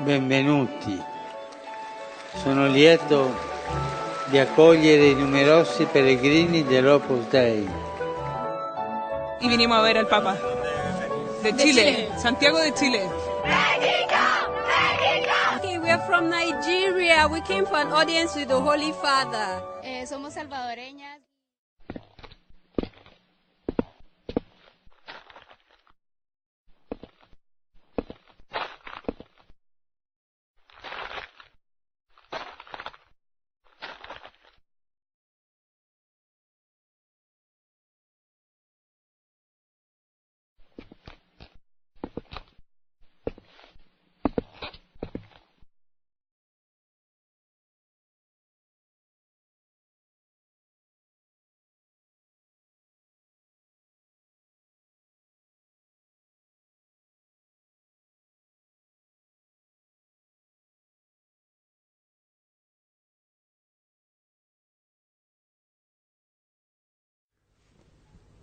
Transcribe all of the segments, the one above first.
Benvenuti. Sono lieto di accogliere i numerosi pellegrini dell'Opus Dei. Y vinimos a ver al Papa. De Chile, Santiago de Chile. Okay, we are from Nigeria. We came for an audience with the Holy Father. Somos salvadoreñas.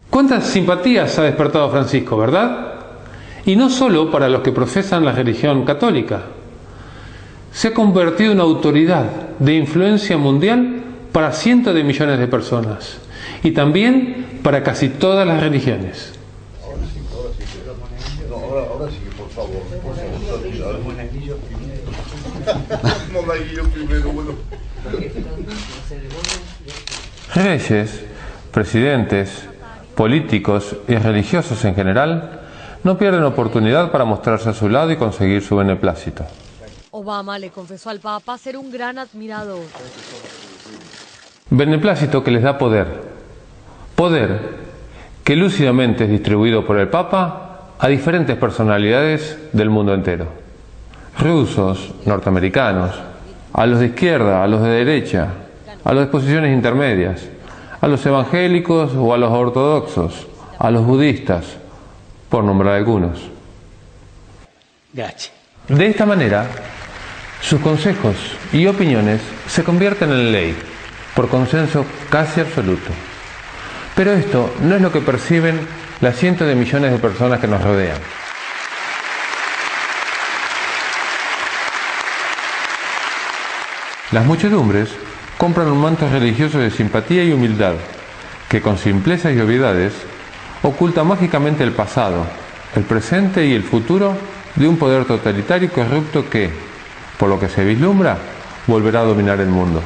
¿Cuántas simpatías ha despertado Francisco, verdad? Y no solo para los que profesan la religión católica. Se ha convertido en autoridad de influencia mundial para cientos de millones de personas y también para casi todas las religiones. Ahora sí, por favor, monaguillo primero, bueno. Reyes, presidentes, políticos y religiosos en general no pierden oportunidad para mostrarse a su lado y conseguir su beneplácito. Obama le confesó al Papa ser un gran admirador. Beneplácito que les da poder. Poder que lúcidamente es distribuido por el Papa a diferentes personalidades del mundo entero. Rusos, norteamericanos, a los de izquierda, a los de derecha, a las posiciones intermedias, a los evangélicos o a los ortodoxos, a los budistas, por nombrar algunos. Gracias. De esta manera, sus consejos y opiniones se convierten en ley, por consenso casi absoluto. Pero esto no es lo que perciben las cientos de millones de personas que nos rodean. Las muchedumbres compran un manto religioso de simpatía y humildad, que con simplezas y obviedades oculta mágicamente el pasado, el presente y el futuro de un poder totalitario y corrupto que, por lo que se vislumbra, volverá a dominar el mundo.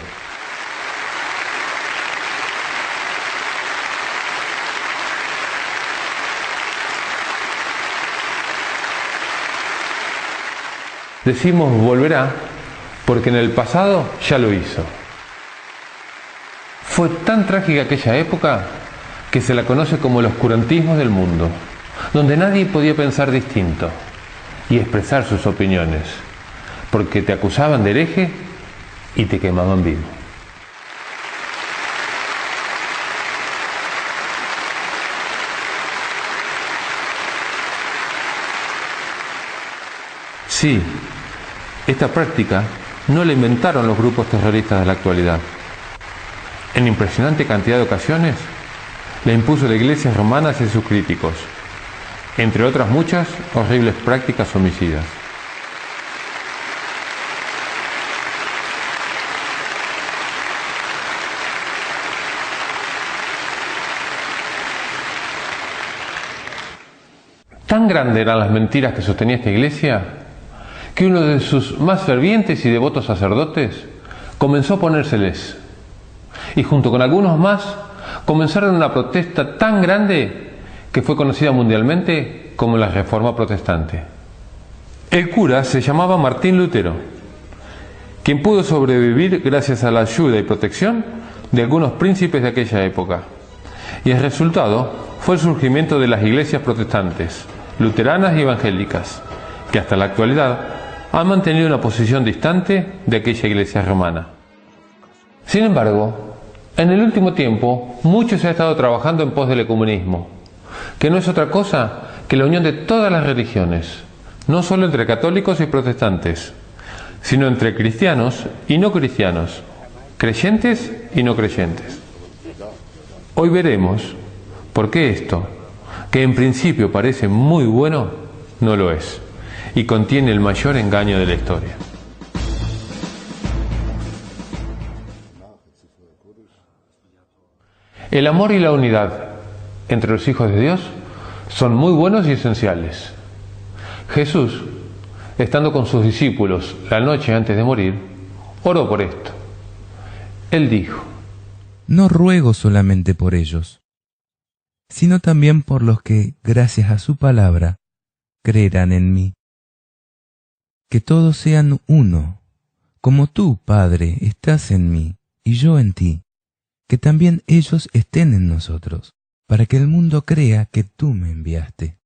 Decimos volverá porque en el pasado ya lo hizo. Fue tan trágica aquella época que se la conoce como el oscurantismo del mundo, donde nadie podía pensar distinto y expresar sus opiniones, porque te acusaban de hereje y te quemaban vivo. Sí, esta práctica no la inventaron los grupos terroristas de la actualidad. En impresionante cantidad de ocasiones la impuso la Iglesia romana hacia sus críticos, entre otras muchas horribles prácticas homicidas. Tan grandes eran las mentiras que sostenía esta Iglesia que uno de sus más fervientes y devotos sacerdotes comenzó a ponérseles, y junto con algunos más comenzaron una protesta tan grande que fue conocida mundialmente como la Reforma Protestante. El cura se llamaba Martín Lutero, quien pudo sobrevivir gracias a la ayuda y protección de algunos príncipes de aquella época, y el resultado fue el surgimiento de las iglesias protestantes, luteranas y evangélicas, que hasta la actualidad han mantenido una posición distante de aquella iglesia romana. Sin embargo, en el último tiempo, mucho se ha estado trabajando en pos del ecumenismo, que no es otra cosa que la unión de todas las religiones, no solo entre católicos y protestantes, sino entre cristianos y no cristianos, creyentes y no creyentes. Hoy veremos por qué esto, que en principio parece muy bueno, no lo es, y contiene el mayor engaño de la historia. El amor y la unidad entre los hijos de Dios son muy buenos y esenciales. Jesús, estando con sus discípulos la noche antes de morir, oró por esto. Él dijo: No ruego solamente por ellos, sino también por los que, gracias a su palabra, creerán en mí. Que todos sean uno, como tú, Padre, estás en mí y yo en ti, que también ellos estén en nosotros, para que el mundo crea que tú me enviaste.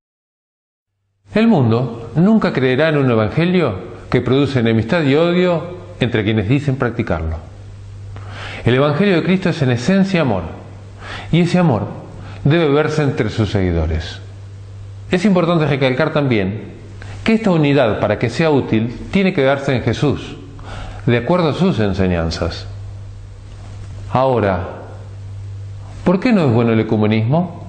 El mundo nunca creerá en un evangelio que produce enemistad y odio entre quienes dicen practicarlo. El evangelio de Cristo es en esencia amor, y ese amor debe verse entre sus seguidores. Es importante recalcar también que esta unidad, para que sea útil, tiene que darse en Jesús, de acuerdo a sus enseñanzas. Ahora, ¿por qué no es bueno el ecumenismo?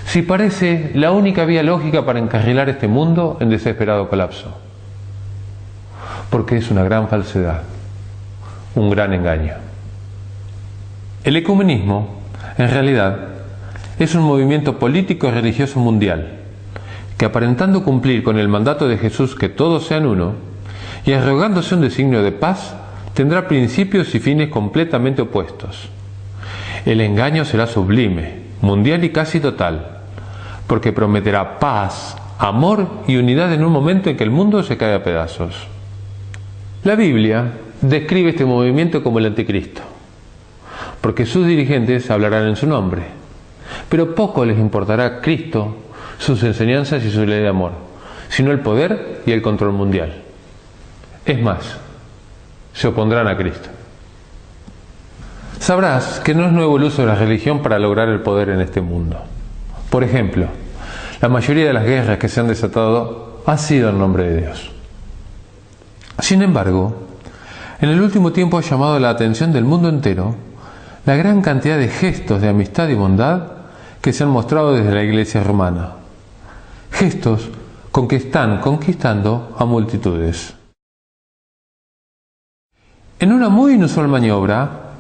Si parece la única vía lógica para encarrilar este mundo en desesperado colapso. Porque es una gran falsedad, un gran engaño. El ecumenismo, en realidad, es un movimiento político y religioso mundial, que aparentando cumplir con el mandato de Jesús que todos sean uno, y arrogándose un designio de paz, tendrá principios y fines completamente opuestos. El engaño será sublime, mundial y casi total, porque prometerá paz, amor y unidad en un momento en que el mundo se cae a pedazos. La Biblia describe este movimiento como el anticristo, porque sus dirigentes hablarán en su nombre, pero poco les importará a Cristo, sus enseñanzas y su ley de amor, sino el poder y el control mundial. Es más, se opondrán a Cristo. Sabrás que no es nuevo el uso de la religión para lograr el poder en este mundo. Por ejemplo, la mayoría de las guerras que se han desatado ha sido en nombre de Dios. Sin embargo, en el último tiempo ha llamado la atención del mundo entero la gran cantidad de gestos de amistad y bondad que se han mostrado desde la Iglesia romana. Gestos con que están conquistando a multitudes. En una muy inusual maniobra,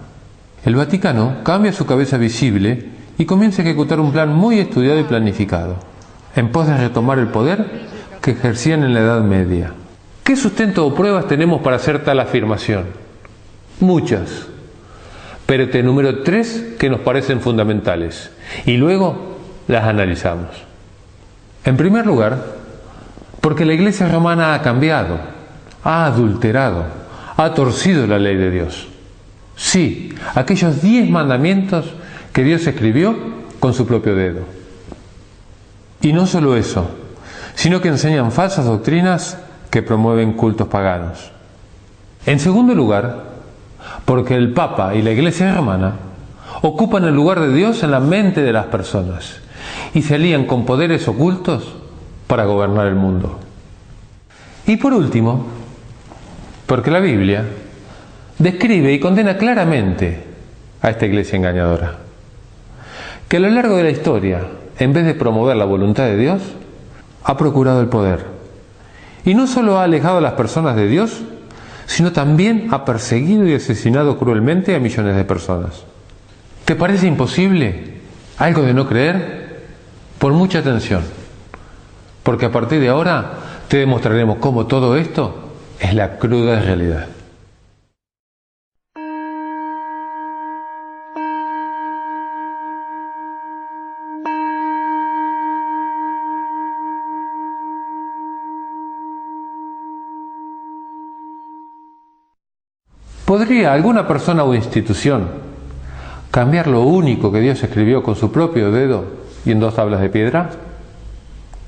el Vaticano cambia su cabeza visible y comienza a ejecutar un plan muy estudiado y planificado, en pos de retomar el poder que ejercían en la Edad Media. ¿Qué sustento o pruebas tenemos para hacer tal afirmación? Muchas, pero te enumero 3 que nos parecen fundamentales, y luego las analizamos. En primer lugar, porque la Iglesia romana ha cambiado, ha adulterado, ha torcido la ley de Dios. Sí, aquellos 10 mandamientos que Dios escribió con su propio dedo. Y no solo eso, sino que enseñan falsas doctrinas que promueven cultos paganos. En segundo lugar, porque el Papa y la Iglesia romana ocupan el lugar de Dios en la mente de las personas y se alían con poderes ocultos para gobernar el mundo. Y por último, porque la Biblia describe y condena claramente a esta iglesia engañadora, que a lo largo de la historia, en vez de promover la voluntad de Dios, ha procurado el poder. Y no solo ha alejado a las personas de Dios, sino también ha perseguido y asesinado cruelmente a millones de personas. ¿Te parece imposible algo de no creer? Pon mucha atención, porque a partir de ahora te demostraremos cómo todo esto es la cruda realidad. ¿Podría alguna persona o institución cambiar lo único que Dios escribió con su propio dedo y en 2 tablas de piedra?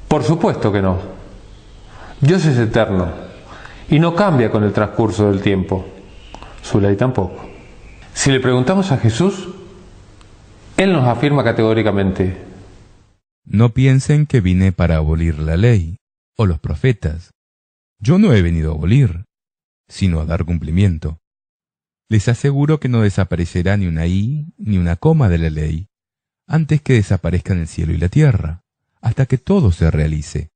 Por supuesto que no. Dios es eterno y no cambia con el transcurso del tiempo. Su ley tampoco. Si le preguntamos a Jesús, Él nos afirma categóricamente: No piensen que vine para abolir la ley o los profetas. Yo no he venido a abolir, sino a dar cumplimiento. Les aseguro que no desaparecerá ni una i ni una coma de la ley, antes que desaparezcan el cielo y la tierra, hasta que todo se realice.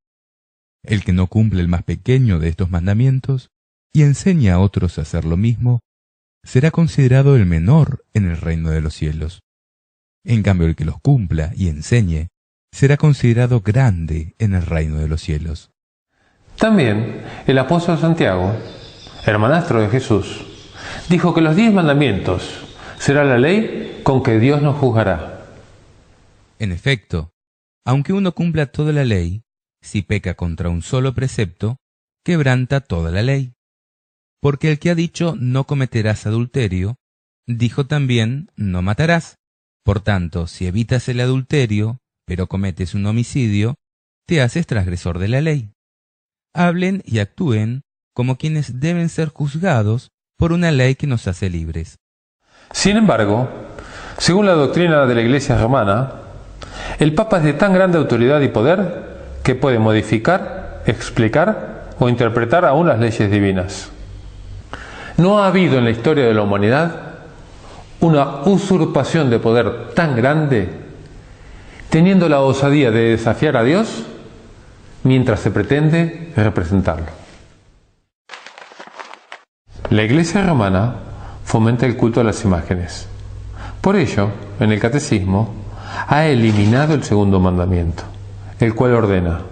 El que no cumple el más pequeño de estos mandamientos y enseña a otros a hacer lo mismo, será considerado el menor en el reino de los cielos. En cambio, el que los cumpla y enseñe, será considerado grande en el reino de los cielos. También el apóstol Santiago, hermanastro de Jesús, dijo que los 10 mandamientos será la ley con que Dios nos juzgará. En efecto, aunque uno cumpla toda la ley, si peca contra un solo precepto, quebranta toda la ley. Porque el que ha dicho no cometerás adulterio, dijo también no matarás. Por tanto, si evitas el adulterio, pero cometes un homicidio, te haces transgresor de la ley. Hablen y actúen como quienes deben ser juzgados por una ley que nos hace libres. Sin embargo, según la doctrina de la Iglesia romana, el Papa es de tan grande autoridad y poder que puede modificar, explicar o interpretar aún las leyes divinas. No ha habido en la historia de la humanidad una usurpación de poder tan grande, teniendo la osadía de desafiar a Dios mientras se pretende representarlo. La Iglesia romana fomenta el culto a las imágenes. Por ello, en el Catecismo, ha eliminado el segundo mandamiento, el cual ordena: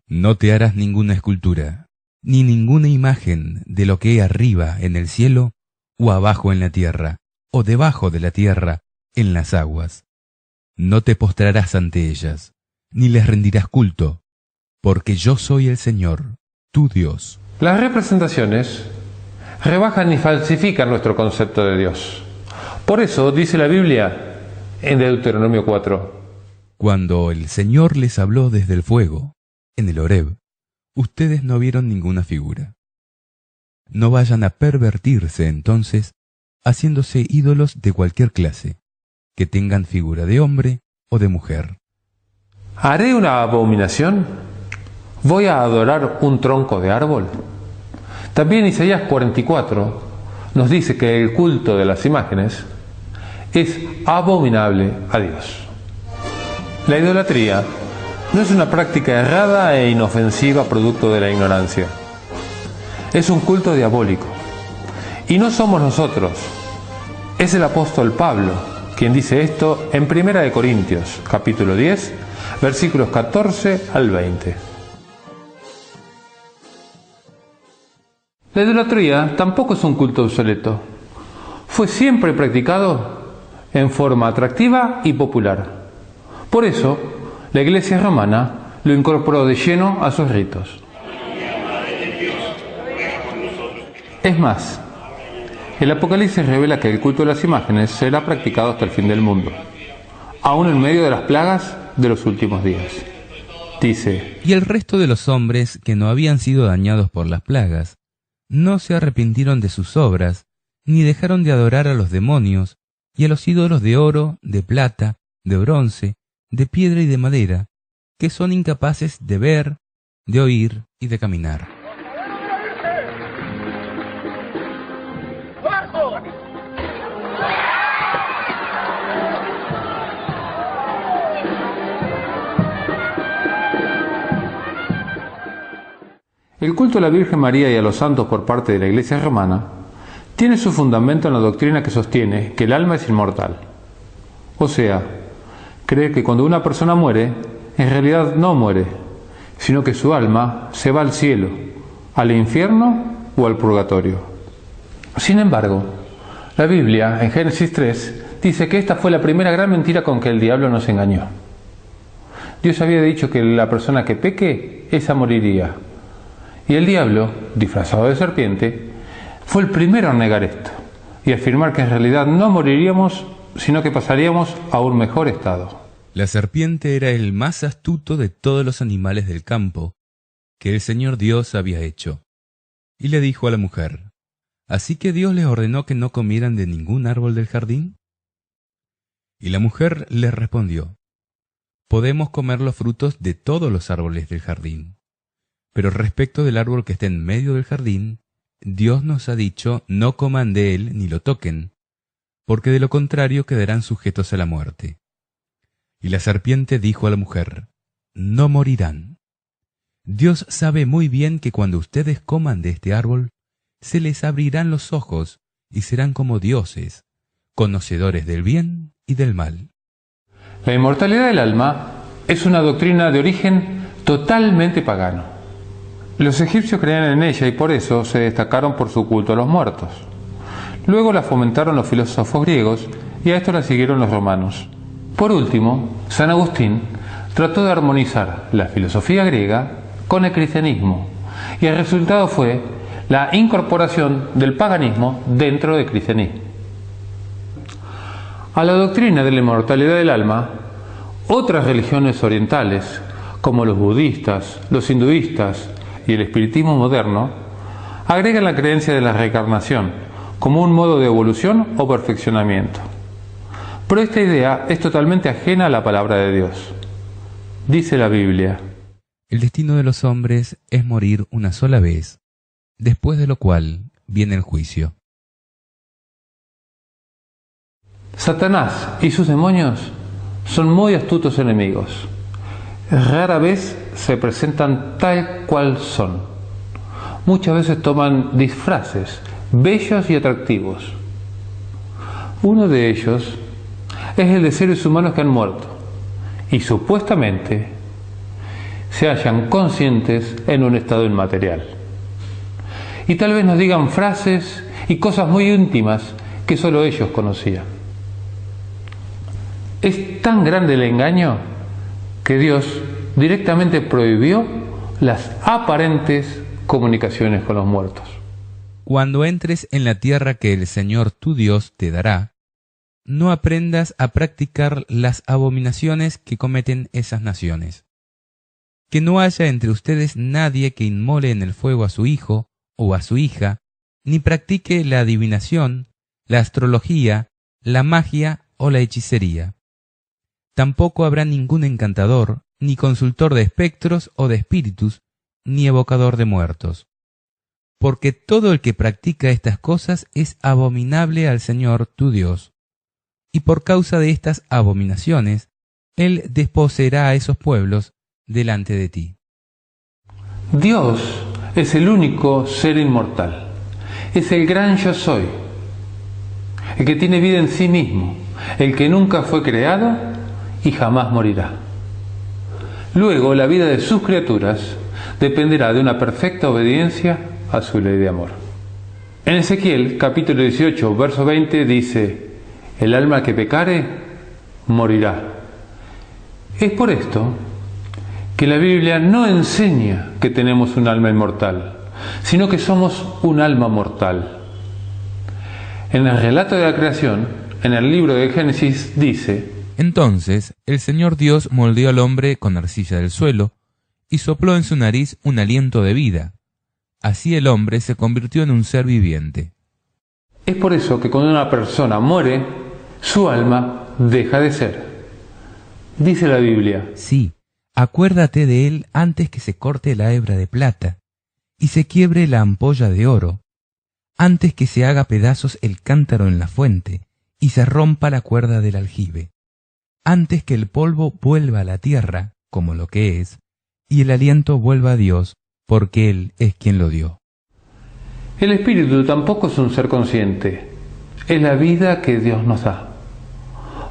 no te harás ninguna escultura, ni ninguna imagen de lo que hay arriba en el cielo, o abajo en la tierra, o debajo de la tierra, en las aguas. No te postrarás ante ellas, ni les rendirás culto, porque yo soy el Señor, tu Dios. Las representaciones rebajan y falsifican nuestro concepto de Dios. Por eso dice la Biblia en Deuteronomio 4: cuando el Señor les habló desde el fuego, en el Horeb, ustedes no vieron ninguna figura. No vayan a pervertirse entonces, haciéndose ídolos de cualquier clase, que tengan figura de hombre o de mujer. ¿Haré una abominación? ¿Voy a adorar un tronco de árbol? También Isaías 44 nos dice que el culto de las imágenes es abominable a Dios. La idolatría no es una práctica errada e inofensiva producto de la ignorancia. Es un culto diabólico. Y no somos nosotros. Es el apóstol Pablo quien dice esto en 1 Corintios, capítulo 10, versículos 14 al 20. La idolatría tampoco es un culto obsoleto. Fue siempre practicado en forma atractiva y popular. Por eso, la Iglesia romana lo incorporó de lleno a sus ritos. Es más, el Apocalipsis revela que el culto de las imágenes será practicado hasta el fin del mundo, aún en medio de las plagas de los últimos días. Dice: y el resto de los hombres que no habían sido dañados por las plagas, no se arrepintieron de sus obras, ni dejaron de adorar a los demonios y a los ídolos de oro, de plata, de bronce, de piedra y de madera, que son incapaces de ver, de oír y de caminar. El culto a la Virgen María y a los santos por parte de la Iglesia romana tiene su fundamento en la doctrina que sostiene que el alma es inmortal. O sea, cree que cuando una persona muere, en realidad no muere, sino que su alma se va al cielo, al infierno o al purgatorio. Sin embargo, la Biblia, en Génesis 3, dice que esta fue la primera gran mentira con que el diablo nos engañó. Dios había dicho que la persona que peque, esa moriría. Y el diablo, disfrazado de serpiente, fue el primero en negar esto y afirmar que en realidad no moriríamos, sino que pasaríamos a un mejor estado. La serpiente era el más astuto de todos los animales del campo que el Señor Dios había hecho. Y le dijo a la mujer: ¿así que Dios les ordenó que no comieran de ningún árbol del jardín? Y la mujer le respondió: podemos comer los frutos de todos los árboles del jardín. Pero respecto del árbol que está en medio del jardín, Dios nos ha dicho: no coman de él ni lo toquen, porque de lo contrario quedarán sujetos a la muerte. Y la serpiente dijo a la mujer: no morirán. Dios sabe muy bien que cuando ustedes coman de este árbol, se les abrirán los ojos y serán como dioses, conocedores del bien y del mal. La inmortalidad del alma es una doctrina de origen totalmente pagano. Los egipcios creían en ella y por eso se destacaron por su culto a los muertos. Luego la fomentaron los filósofos griegos y a esto la siguieron los romanos. Por último, San Agustín trató de armonizar la filosofía griega con el cristianismo y el resultado fue la incorporación del paganismo dentro del cristianismo. A la doctrina de la inmortalidad del alma, otras religiones orientales, como los budistas, los hinduistas y el espiritismo moderno, agregan la creencia de la reencarnación como un modo de evolución o perfeccionamiento. Pero esta idea es totalmente ajena a la palabra de Dios. Dice la Biblia: El destino de los hombres es morir una sola vez, después de lo cual viene el juicio. Satanás y sus demonios son muy astutos enemigos. Rara vez se presentan tal cual son. Muchas veces toman disfraces bellos y atractivos. Uno de ellos es el de seres humanos que han muerto y supuestamente se hallan conscientes en un estado inmaterial. Y tal vez nos digan frases y cosas muy íntimas que solo ellos conocían. Es tan grande el engaño que Dios directamente prohibió las aparentes comunicaciones con los muertos. Cuando entres en la tierra que el Señor tu Dios te dará, no aprendas a practicar las abominaciones que cometen esas naciones. Que no haya entre ustedes nadie que inmole en el fuego a su hijo o a su hija, ni practique la adivinación, la astrología, la magia o la hechicería. Tampoco habrá ningún encantador, ni consultor de espectros o de espíritus, ni evocador de muertos. Porque todo el que practica estas cosas es abominable al Señor tu Dios. Y por causa de estas abominaciones, Él desposeerá a esos pueblos delante de ti. Dios es el único ser inmortal. Es el gran yo soy. El que tiene vida en sí mismo. El que nunca fue creado y jamás morirá. Luego, la vida de sus criaturas dependerá de una perfecta obediencia a su ley de amor. En Ezequiel, capítulo 18, verso 20, dice: el alma que pecare, morirá. Es por esto que la Biblia no enseña que tenemos un alma inmortal, sino que somos un alma mortal. En el relato de la creación, en el libro de Génesis, dice: Entonces el Señor Dios moldeó al hombre con arcilla del suelo y sopló en su nariz un aliento de vida. Así el hombre se convirtió en un ser viviente. Es por eso que cuando una persona muere, su alma deja de ser. Dice la Biblia: Sí, acuérdate de él antes que se corte la hebra de plata y se quiebre la ampolla de oro, antes que se haga pedazos el cántaro en la fuente y se rompa la cuerda del aljibe, antes que el polvo vuelva a la tierra como lo que es y el aliento vuelva a Dios, porque Él es quien lo dio. El espíritu tampoco es un ser consciente, es la vida que Dios nos da.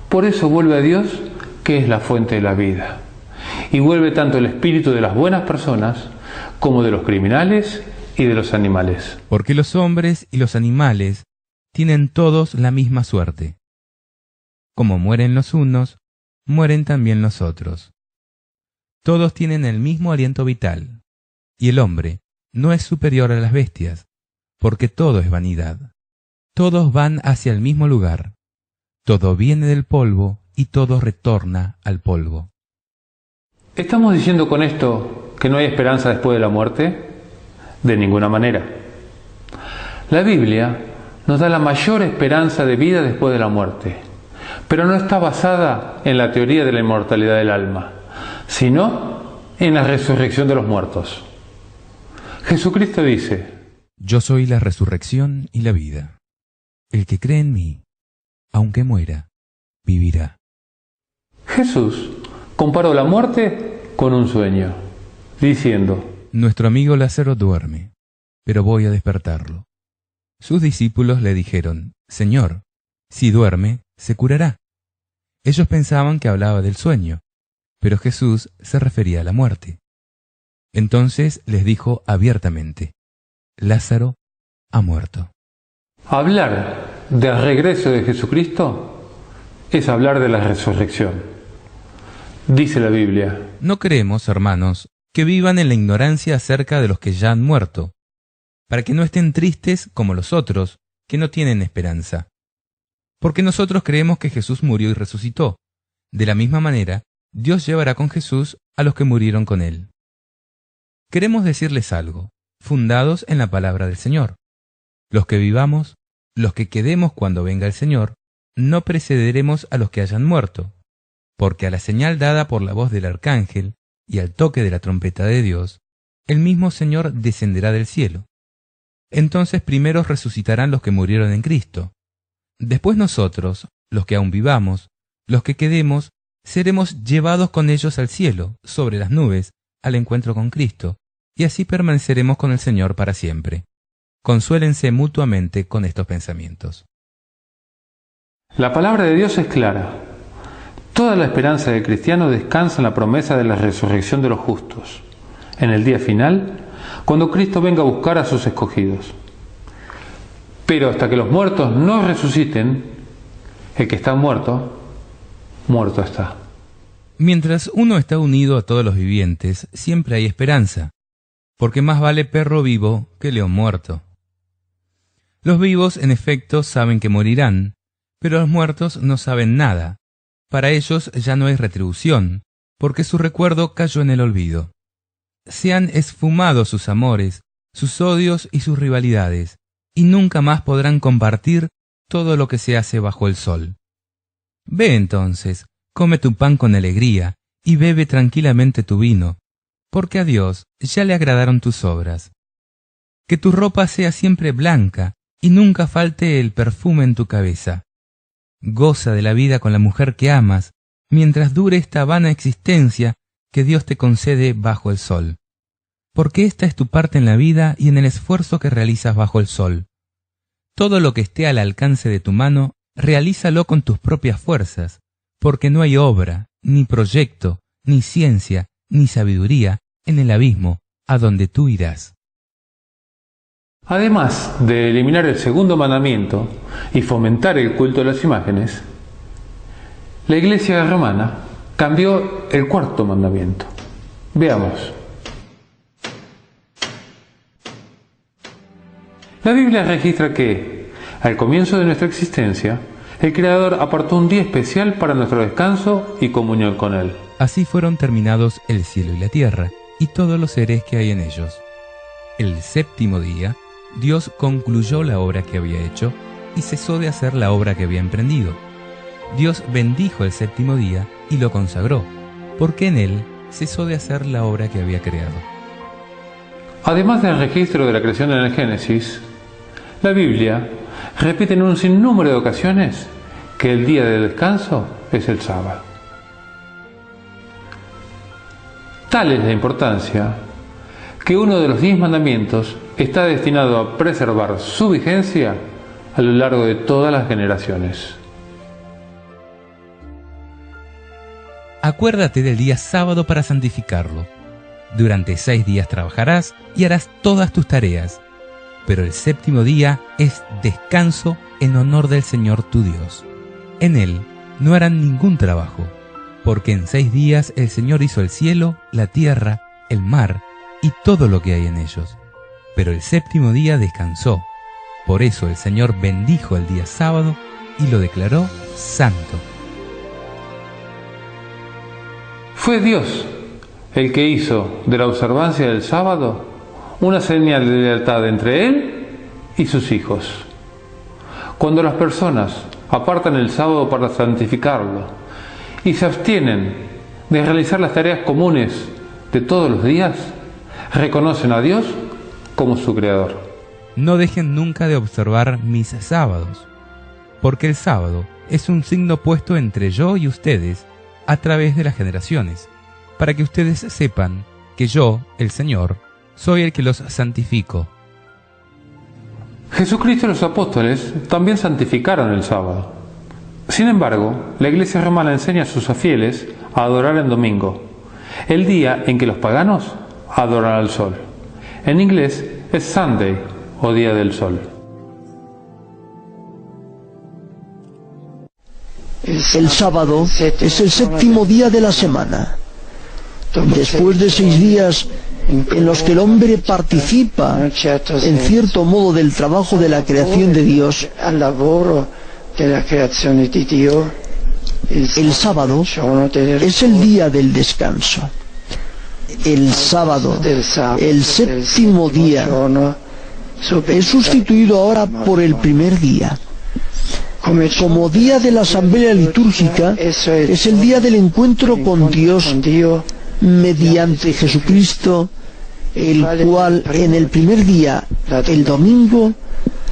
Por eso vuelve a Dios, que es la fuente de la vida. Y vuelve tanto el espíritu de las buenas personas como de los criminales y de los animales. Porque los hombres y los animales tienen todos la misma suerte. Como mueren los unos, mueren también los otros. Todos tienen el mismo aliento vital, y el hombre no es superior a las bestias, porque todo es vanidad. Todos van hacia el mismo lugar. Todo viene del polvo y todo retorna al polvo. ¿Estamos diciendo con esto que no hay esperanza después de la muerte? De ninguna manera. La Biblia nos da la mayor esperanza de vida después de la muerte, pero no está basada en la teoría de la inmortalidad del alma, sino en la resurrección de los muertos. Jesucristo dice: Yo soy la resurrección y la vida. El que cree en mí, aunque muera, vivirá. Jesús comparó la muerte con un sueño. diciendo: Nuestro amigo Lázaro duerme, pero voy a despertarlo. Sus discípulos le dijeron: Señor, si duerme, se curará. Ellos pensaban que hablaba del sueño, pero Jesús se refería a la muerte. Entonces les dijo abiertamente: Lázaro ha muerto. Hablar del regreso de Jesucristo es hablar de la resurrección. Dice la Biblia: No queremos, hermanos, que vivan en la ignorancia acerca de los que ya han muerto, para que no estén tristes como los otros, que no tienen esperanza. Porque nosotros creemos que Jesús murió y resucitó. De la misma manera, Dios llevará con Jesús a los que murieron con él. Queremos decirles algo, fundados en la palabra del Señor. Los que vivamos, los que quedemos cuando venga el Señor, no precederemos a los que hayan muerto, porque a la señal dada por la voz del arcángel y al toque de la trompeta de Dios, el mismo Señor descenderá del cielo. Entonces primero resucitarán los que murieron en Cristo. Después nosotros, los que aún vivamos, los que quedemos, seremos llevados con ellos al cielo, sobre las nubes, al encuentro con Cristo, y así permaneceremos con el Señor para siempre. Consuélense mutuamente con estos pensamientos. La palabra de Dios es clara. Toda la esperanza del cristiano descansa en la promesa de la resurrección de los justos, en el día final, cuando Cristo venga a buscar a sus escogidos. Pero hasta que los muertos no resuciten, el que está muerto, muerto está. Mientras uno está unido a todos los vivientes, siempre hay esperanza, porque más vale perro vivo que león muerto. Los vivos, en efecto, saben que morirán, pero los muertos no saben nada. Para ellos ya no hay retribución, porque su recuerdo cayó en el olvido. Se han esfumado sus amores, sus odios y sus rivalidades, y nunca más podrán compartir todo lo que se hace bajo el sol. Ve entonces, come tu pan con alegría, y bebe tranquilamente tu vino, porque a Dios ya le agradaron tus obras. Que tu ropa sea siempre blanca, y nunca falte el perfume en tu cabeza. Goza de la vida con la mujer que amas, mientras dure esta vana existencia que Dios te concede bajo el sol. Porque esta es tu parte en la vida y en el esfuerzo que realizas bajo el sol. Todo lo que esté al alcance de tu mano, realízalo con tus propias fuerzas, porque no hay obra, ni proyecto, ni ciencia, ni sabiduría en el abismo a donde tú irás. Además de eliminar el segundo mandamiento y fomentar el culto de las imágenes, la Iglesia romana cambió el cuarto mandamiento. Veamos. La Biblia registra que, al comienzo de nuestra existencia, el Creador apartó un día especial para nuestro descanso y comunión con Él. Así fueron terminados el cielo y la tierra, y todos los seres que hay en ellos. El séptimo día, Dios concluyó la obra que había hecho y cesó de hacer la obra que había emprendido. Dios bendijo el séptimo día y lo consagró, porque en él cesó de hacer la obra que había creado. Además del registro de la creación en el Génesis, la Biblia repite en un sinnúmero de ocasiones que el día de descanso es el sábado. Tal es la importancia que uno de los 10 mandamientos está destinado a preservar su vigencia a lo largo de todas las generaciones. Acuérdate del día sábado para santificarlo. Durante 6 días trabajarás y harás todas tus tareas, pero el séptimo día es descanso en honor del Señor tu Dios. En él no harán ningún trabajo, porque en 6 días el Señor hizo el cielo, la tierra, el mar y todo lo que hay en ellos. Pero el séptimo día descansó. Por eso el Señor bendijo el día sábado y lo declaró santo. Fue Dios el que hizo de la observancia del sábado una señal de lealtad entre Él y sus hijos. Cuando las personas apartan el sábado para santificarlo y se abstienen de realizar las tareas comunes de todos los días, reconocen a Dios como su Creador. No dejen nunca de observar mis sábados, porque el sábado es un signo puesto entre yo y ustedes a través de las generaciones, para que ustedes sepan que yo, el Señor, soy el que los santifico. Jesucristo y los apóstoles también santificaron el sábado. Sin embargo, la Iglesia romana enseña a sus fieles a adorar en domingo, el día en que los paganos adoran al sol. En inglés es Sunday o Día del Sol. El sábado es el séptimo día de la semana. Después de 6 días en los que el hombre participa en cierto modo del trabajo de la creación de Dios, el sábado es el día del descanso. El sábado, el séptimo día, es sustituido ahora por el primer día. Como día de la asamblea litúrgica, es el día del encuentro con Dios mediante Jesucristo, el cual en el primer día, el domingo,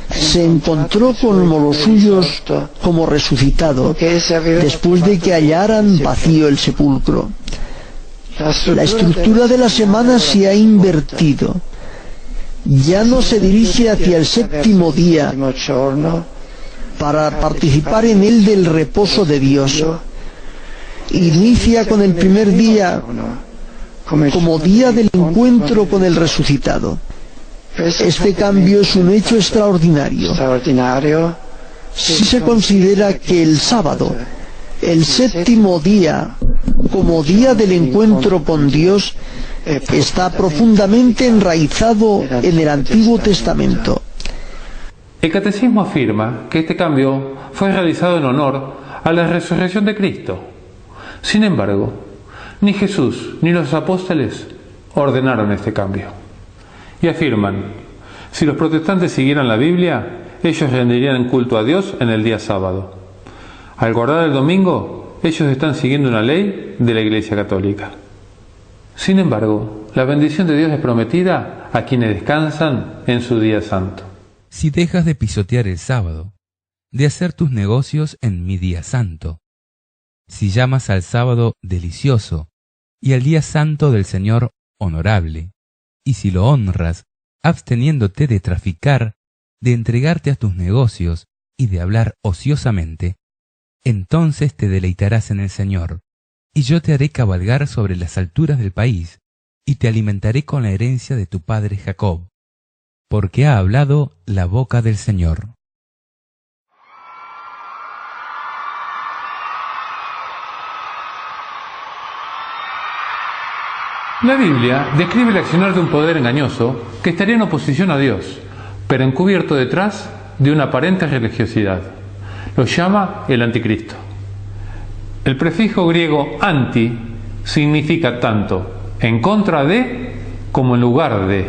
se encontró con los suyos como resucitado, después de que hallaran vacío el sepulcro. La estructura de la semana se ha invertido. Ya no se dirige hacia el séptimo día para participar en él del reposo de Dios. Inicia con el primer día como día del encuentro con el resucitado. Este cambio es un hecho extraordinario. Si se considera que el sábado, el séptimo día, como día del encuentro con Dios, está profundamente enraizado en el Antiguo Testamento. El Catecismo afirma que este cambio fue realizado en honor a la resurrección de Cristo. Sin embargo, ni Jesús ni los apóstoles ordenaron este cambio. Y afirman, si los protestantes siguieran la Biblia, ellos rendirían culto a Dios en el día sábado. Al guardar el domingo, ellos están siguiendo una ley de la Iglesia Católica. Sin embargo, la bendición de Dios es prometida a quienes descansan en su día santo. Si dejas de pisotear el sábado, de hacer tus negocios en mi día santo, si llamas al sábado delicioso y al día santo del Señor honorable, y si lo honras, absteniéndote de traficar, de entregarte a tus negocios y de hablar ociosamente, entonces te deleitarás en el Señor, y yo te haré cabalgar sobre las alturas del país, y te alimentaré con la herencia de tu padre Jacob, porque ha hablado la boca del Señor. La Biblia describe el accionar de un poder engañoso que estaría en oposición a Dios, pero encubierto detrás de una aparente religiosidad. Lo llama el anticristo. El prefijo griego anti significa tanto en contra de como en lugar de,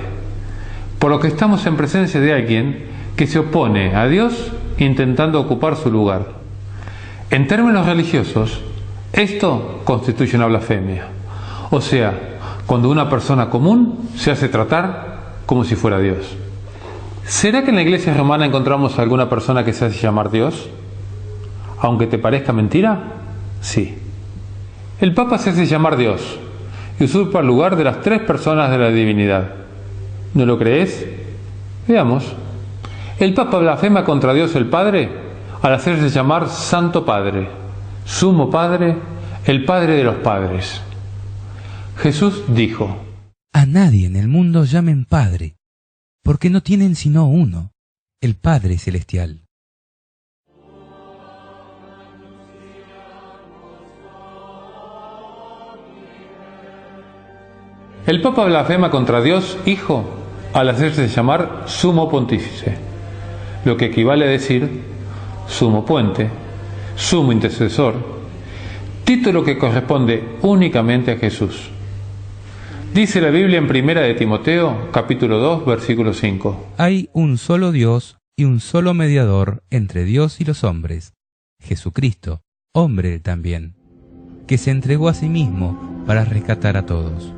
por lo que estamos en presencia de alguien que se opone a Dios intentando ocupar su lugar. En términos religiosos, esto constituye una blasfemia, o sea, cuando una persona común se hace tratar como si fuera Dios. ¿Será que en la Iglesia romana encontramos a alguna persona que se hace llamar Dios? Aunque te parezca mentira, sí. El Papa se hace llamar Dios y usurpa el lugar de las 3 personas de la divinidad. ¿No lo crees? Veamos. El Papa blasfema contra Dios el Padre al hacerse llamar Santo Padre, Sumo Padre, el Padre de los padres. Jesús dijo: A nadie en el mundo llamen Padre, porque no tienen sino uno, el Padre Celestial. El Papa blasfema contra Dios Hijo al hacerse llamar Sumo Pontífice, lo que equivale a decir Sumo Puente, Sumo Intercesor, título que corresponde únicamente a Jesús. Dice la Biblia en 1 de Timoteo, capítulo 2, versículo 5. Hay un solo Dios y un solo mediador entre Dios y los hombres, Jesucristo, hombre también, que se entregó a sí mismo para rescatar a todos.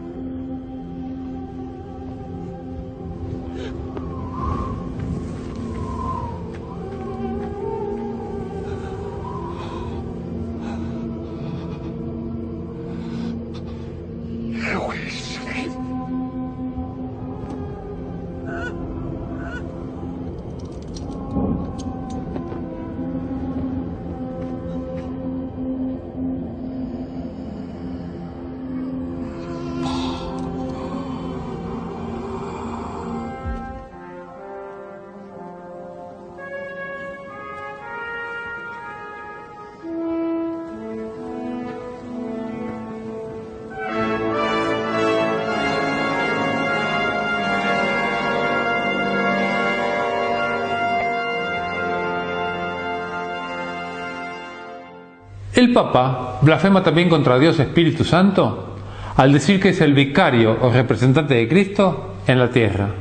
El Papa blasfema también contra Dios Espíritu Santo al decir que es el vicario o representante de Cristo en la tierra.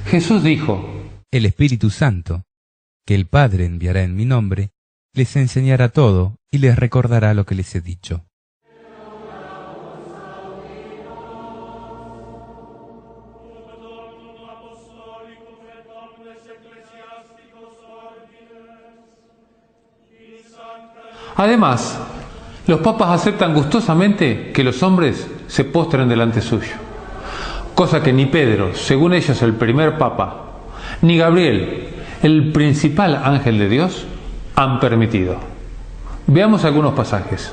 Jesús dijo: El Espíritu Santo, que el Padre enviará en mi nombre, les enseñará todo y les recordará lo que les he dicho. Además, los papas aceptan gustosamente que los hombres se postren delante suyo, cosa que ni Pedro, según ellos el primer papa, ni Gabriel, el principal ángel de Dios, han permitido. Veamos algunos pasajes.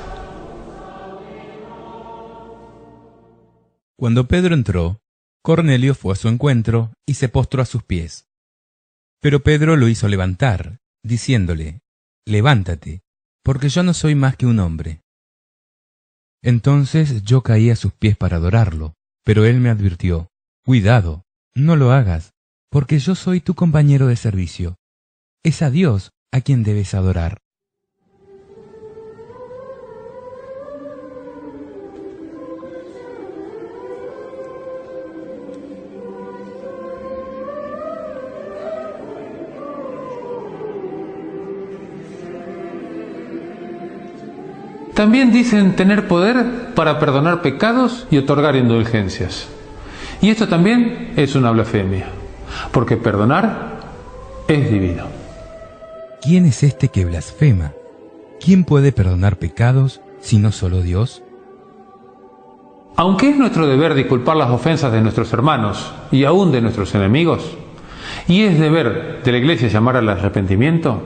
Cuando Pedro entró, Cornelio fue a su encuentro y se postró a sus pies. Pero Pedro lo hizo levantar, diciéndole: «Levántate, porque yo no soy más que un hombre». Entonces yo caí a sus pies para adorarlo, pero él me advirtió: «Cuidado, no lo hagas, porque yo soy tu compañero de servicio. Es a Dios a quien debes adorar». También dicen tener poder para perdonar pecados y otorgar indulgencias. Y esto también es una blasfemia, porque perdonar es divino. ¿Quién es este que blasfema? ¿Quién puede perdonar pecados sino solo Dios? Aunque es nuestro deber disculpar las ofensas de nuestros hermanos y aún de nuestros enemigos, y es deber de la Iglesia llamar al arrepentimiento,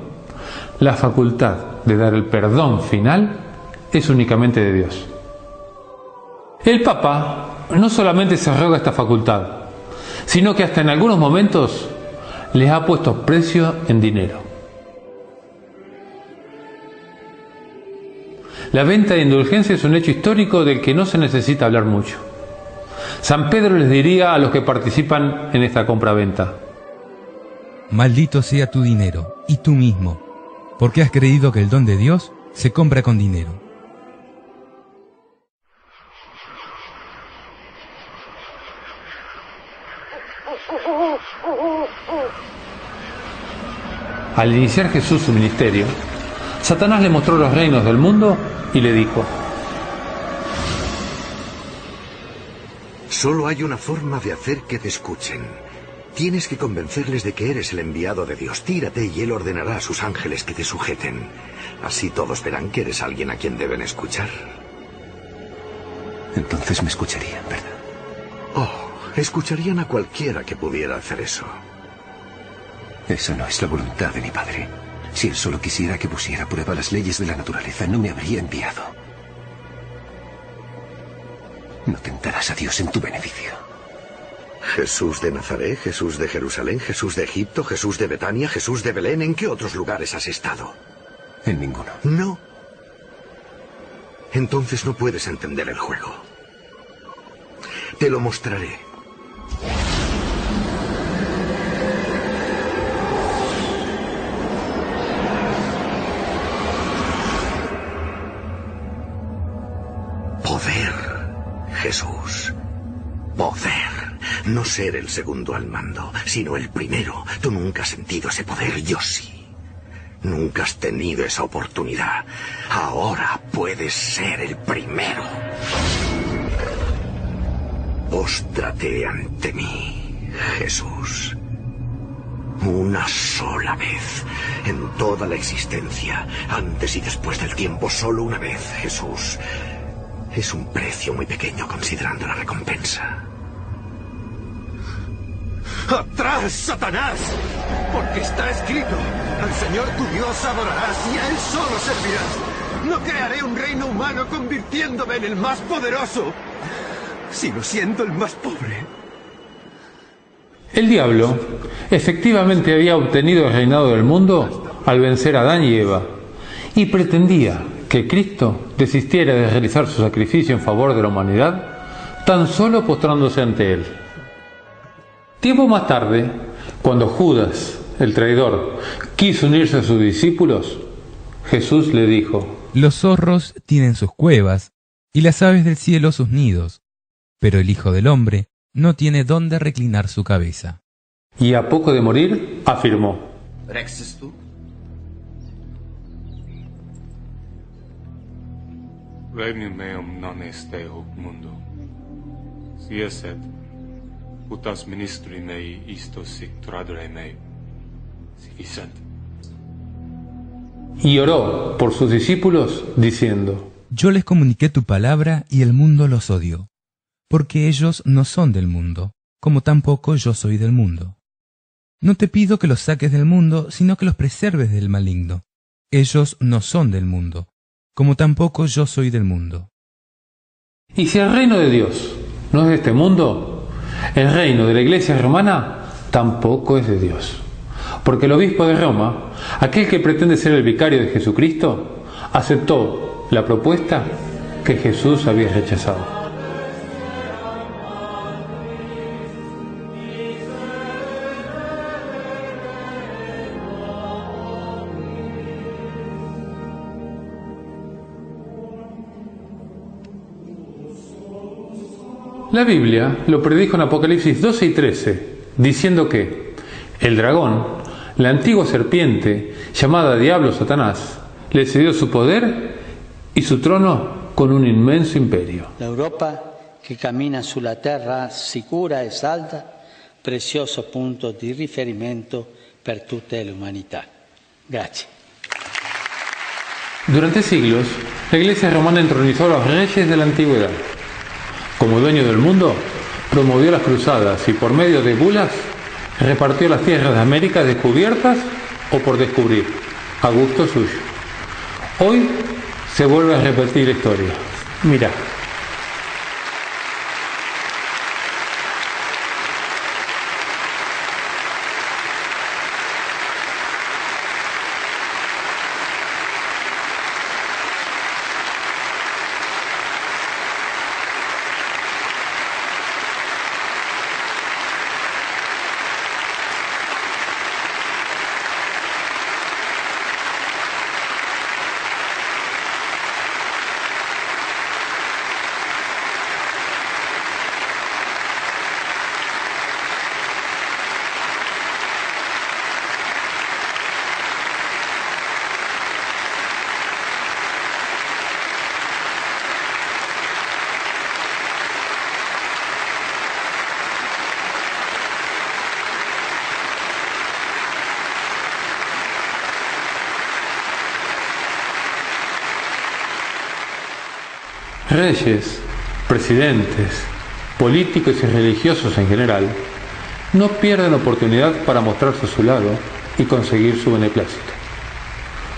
la facultad de dar el perdón final es únicamente de Dios. El Papa no solamente se arroga esta facultad, sino que hasta en algunos momentos les ha puesto precio en dinero. La venta de indulgencia es un hecho histórico del que no se necesita hablar mucho. San Pedro les diría a los que participan en esta compraventa: «Maldito sea tu dinero y tú mismo, porque has creído que el don de Dios se compra con dinero». Al iniciar Jesús su ministerio, Satanás le mostró los reinos del mundo y le dijo: Solo hay una forma de hacer que te escuchen. Tienes que convencerles de que eres el enviado de Dios. Tírate y Él ordenará a sus ángeles que te sujeten. Así todos verán que eres alguien a quien deben escuchar. Entonces me escucharían, ¿verdad? Oh, escucharían a cualquiera que pudiera hacer eso. Esa no es la voluntad de mi padre. Si él solo quisiera que pusiera a prueba las leyes de la naturaleza, no me habría enviado. No tentarás a Dios en tu beneficio. Jesús de Nazaret, Jesús de Jerusalén, Jesús de Egipto, Jesús de Betania, Jesús de Belén. ¿En qué otros lugares has estado? En ninguno. No. Entonces no puedes entender el juego. Te lo mostraré. Poder, Jesús. Poder. No ser el segundo al mando, sino el primero. Tú nunca has sentido ese poder, yo sí. Nunca has tenido esa oportunidad. Ahora puedes ser el primero. Póstrate ante mí, Jesús. Una sola vez en toda la existencia, antes y después del tiempo, solo una vez, Jesús. Es un precio muy pequeño considerando la recompensa. ¡Atrás, Satanás! Porque está escrito: al Señor tu Dios adorarás y a Él solo servirás. No crearé un reino humano convirtiéndome en el más poderoso, sino siendo el más pobre. El diablo efectivamente había obtenido el reinado del mundo al vencer a Adán y Eva, y pretendía que Cristo desistiera de realizar su sacrificio en favor de la humanidad tan solo postrándose ante él. Tiempo más tarde, cuando Judas, el traidor, quiso unirse a sus discípulos, Jesús le dijo: Los zorros tienen sus cuevas y las aves del cielo sus nidos, pero el Hijo del Hombre no tiene dónde reclinar su cabeza. Y a poco de morir, afirmó: ¿Rex tú? Regnum meum non est hoc mundo. Si esset, putas ministri mei isto sic tradere mei, si ficent. Y oró por sus discípulos, diciendo: Yo les comuniqué tu palabra y el mundo los odió, porque ellos no son del mundo, como tampoco yo soy del mundo. No te pido que los saques del mundo, sino que los preserves del maligno. Ellos no son del mundo, como tampoco yo soy del mundo. Y si el reino de Dios no es de este mundo, el reino de la Iglesia romana tampoco es de Dios. Porque el obispo de Roma, aquel que pretende ser el vicario de Jesucristo, aceptó la propuesta que Jesús había rechazado. La Biblia lo predijo en Apocalipsis 12 y 13, diciendo que el dragón, la antigua serpiente, llamada Diablo Satanás, le cedió su poder y su trono con un inmenso imperio. L'Europa che cammina sulla terra sicura e salda, prezioso punto di riferimento per tutta l'umanità. Grazie. Durante siglos, la Iglesia romana entronizó a los reyes de la antigüedad. Como dueño del mundo, promovió las cruzadas y por medio de bulas repartió las tierras de América descubiertas o por descubrir, a gusto suyo. Hoy se vuelve a repetir la historia. Mira. Reyes, presidentes, políticos y religiosos en general no pierden oportunidad para mostrarse a su lado y conseguir su beneplácito,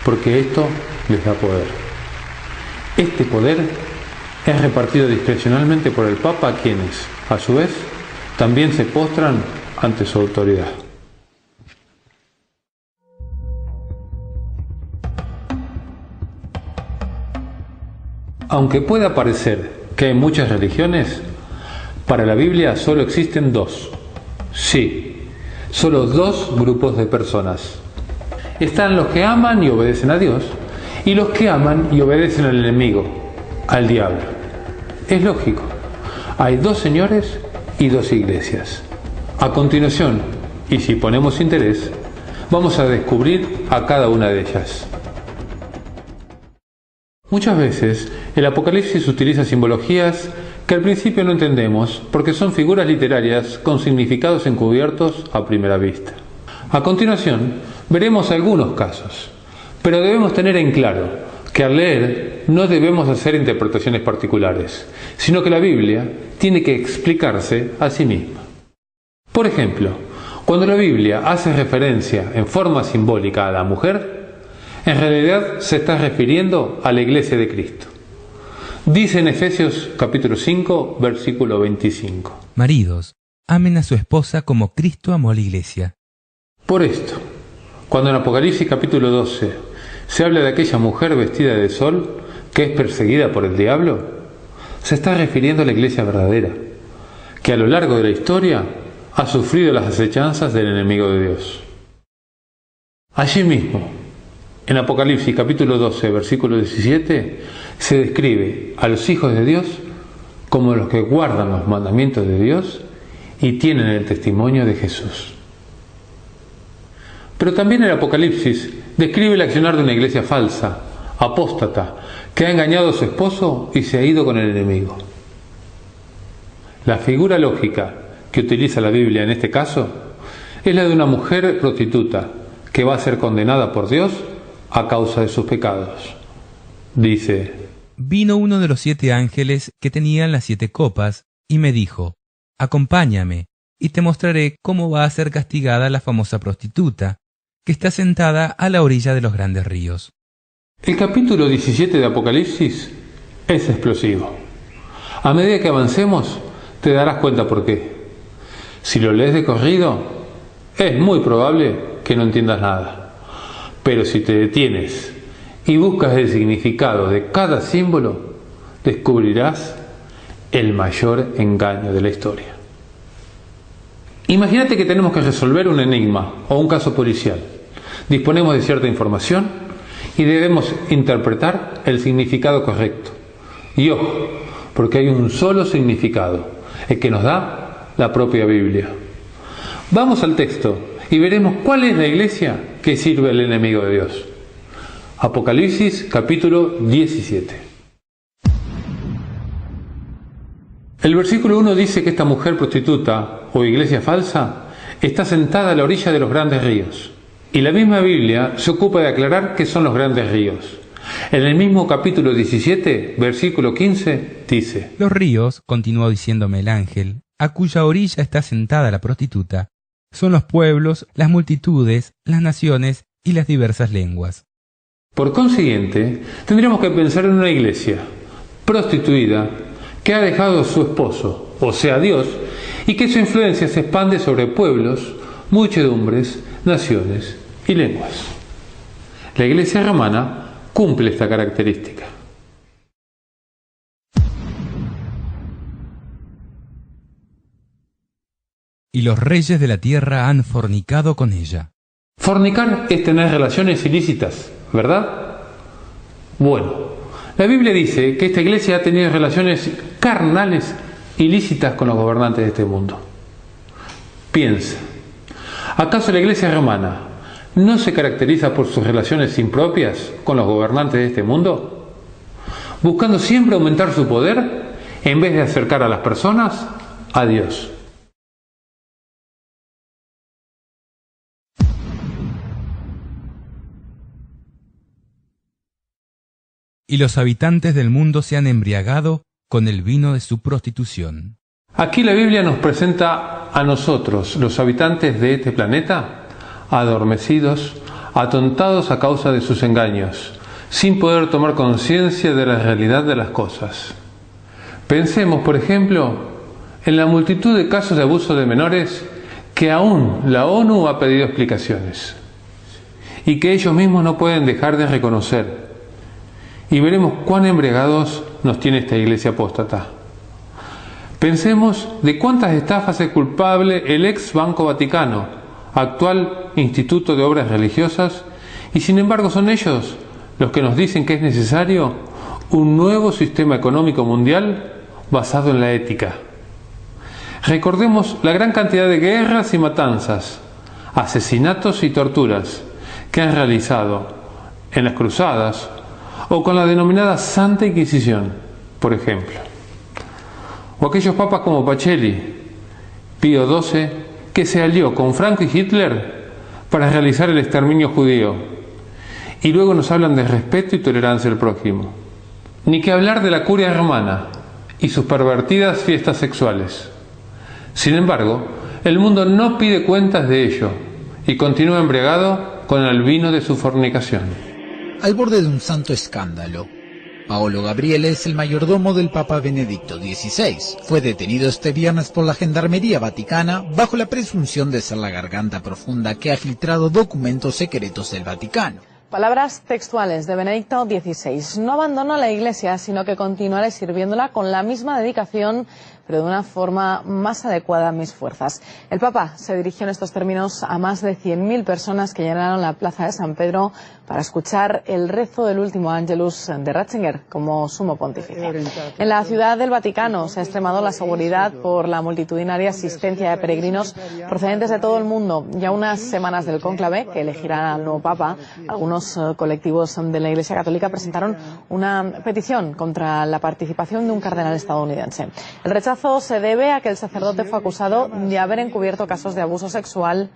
porque esto les da poder. Este poder es repartido discrecionalmente por el Papa, a quienes, a su vez, también se postran ante su autoridad. Aunque pueda parecer que hay muchas religiones, para la Biblia solo existen dos. Sí, solo dos grupos de personas. Están los que aman y obedecen a Dios y los que aman y obedecen al enemigo, al diablo. Es lógico. Hay dos señores y dos iglesias. A continuación, y si ponemos interés, vamos a descubrir a cada una de ellas. Muchas veces el Apocalipsis utiliza simbologías que al principio no entendemos porque son figuras literarias con significados encubiertos a primera vista. A continuación veremos algunos casos, pero debemos tener en claro que al leer no debemos hacer interpretaciones particulares, sino que la Biblia tiene que explicarse a sí misma. Por ejemplo, cuando la Biblia hace referencia en forma simbólica a la mujer, en realidad se está refiriendo a la Iglesia de Cristo. Dice en Efesios capítulo 5, versículo 25. Maridos, amen a su esposa como Cristo amó a la Iglesia. Por esto, cuando en Apocalipsis capítulo 12 se habla de aquella mujer vestida de sol que es perseguida por el diablo, se está refiriendo a la Iglesia verdadera, que a lo largo de la historia ha sufrido las acechanzas del enemigo de Dios. Allí mismo, En Apocalipsis capítulo 12, versículo 17, se describe a los hijos de Dios como los que guardan los mandamientos de Dios y tienen el testimonio de Jesús. Pero también el Apocalipsis describe el accionar de una iglesia falsa, apóstata, que ha engañado a su esposo y se ha ido con el enemigo. La figura lógica que utiliza la Biblia en este caso es la de una mujer prostituta que va a ser condenada por Dios a causa de sus pecados. Dice: Vino uno de los 7 ángeles que tenían las 7 copas y me dijo: Acompáñame y te mostraré cómo va a ser castigada la famosa prostituta que está sentada a la orilla de los grandes ríos. El capítulo 17 de Apocalipsis es explosivo. A medida que avancemos, te darás cuenta por qué. Si lo lees de corrido, es muy probable que no entiendas nada. Pero si te detienes y buscas el significado de cada símbolo, descubrirás el mayor engaño de la historia. Imagínate que tenemos que resolver un enigma o un caso policial. Disponemos de cierta información y debemos interpretar el significado correcto. Y ojo, porque hay un solo significado, el que nos da la propia Biblia. Vamos al texto y veremos cuál es la iglesia que sirve al enemigo de Dios. Apocalipsis capítulo 17. El versículo 1 dice que esta mujer prostituta o iglesia falsa está sentada a la orilla de los grandes ríos. Y la misma Biblia se ocupa de aclarar qué son los grandes ríos. En el mismo capítulo 17, versículo 15, dice: Los ríos, continuó diciéndome el ángel, a cuya orilla está sentada la prostituta, son los pueblos, las multitudes, las naciones y las diversas lenguas. Por consiguiente, tendríamos que pensar en una iglesia prostituida que ha dejado a su esposo, o sea Dios, y que su influencia se expande sobre pueblos, muchedumbres, naciones y lenguas. La iglesia romana cumple esta característica. Y los reyes de la tierra han fornicado con ella. Fornicar es tener relaciones ilícitas, ¿verdad? Bueno, la Biblia dice que esta iglesia ha tenido relaciones carnales ilícitas con los gobernantes de este mundo. Piensa, ¿acaso la iglesia romana no se caracteriza por sus relaciones impropias con los gobernantes de este mundo? Buscando siempre aumentar su poder en vez de acercar a las personas a Dios. Y los habitantes del mundo se han embriagado con el vino de su prostitución. Aquí la Biblia nos presenta a nosotros, los habitantes de este planeta, adormecidos, atontados a causa de sus engaños, sin poder tomar conciencia de la realidad de las cosas. Pensemos, por ejemplo, en la multitud de casos de abuso de menores que aún la ONU ha pedido explicaciones y que ellos mismos no pueden dejar de reconocer. Y veremos cuán embriagados nos tiene esta iglesia apóstata. Pensemos de cuántas estafas es culpable el ex Banco Vaticano, actual Instituto de Obras Religiosas, y sin embargo son ellos los que nos dicen que es necesario un nuevo sistema económico mundial basado en la ética. Recordemos la gran cantidad de guerras y matanzas, asesinatos y torturas que han realizado en las cruzadas o con la denominada Santa Inquisición, por ejemplo. O aquellos papas como Pacelli, Pío XII, que se alió con Franco y Hitler para realizar el exterminio judío. Y luego nos hablan de respeto y tolerancia al prójimo. Ni que hablar de la curia romana y sus pervertidas fiestas sexuales. Sin embargo, el mundo no pide cuentas de ello y continúa embriagado con el vino de su fornicación. Al borde de un santo escándalo, Paolo Gabriele es el mayordomo del Papa Benedicto XVI. Fue detenido este viernes por la Gendarmería Vaticana bajo la presunción de ser la garganta profunda que ha filtrado documentos secretos del Vaticano. Palabras textuales de Benedicto XVI. No abandono la Iglesia, sino que continuaré sirviéndola con la misma dedicación pero de una forma más adecuada a mis fuerzas. El Papa se dirigió en estos términos a más de 100.000 personas que llenaron la plaza de San Pedro para escuchar el rezo del último Ángelus de Ratzinger como sumo pontífice. En la ciudad del Vaticano se ha extremado la seguridad por la multitudinaria asistencia de peregrinos procedentes de todo el mundo. Ya unas semanas del cónclave, que elegirá al nuevo Papa, algunos colectivos de la Iglesia Católica presentaron una petición contra la participación de un cardenal estadounidense. El rechazo se debe a que el sacerdote fue acusado de haber encubierto casos de abuso sexual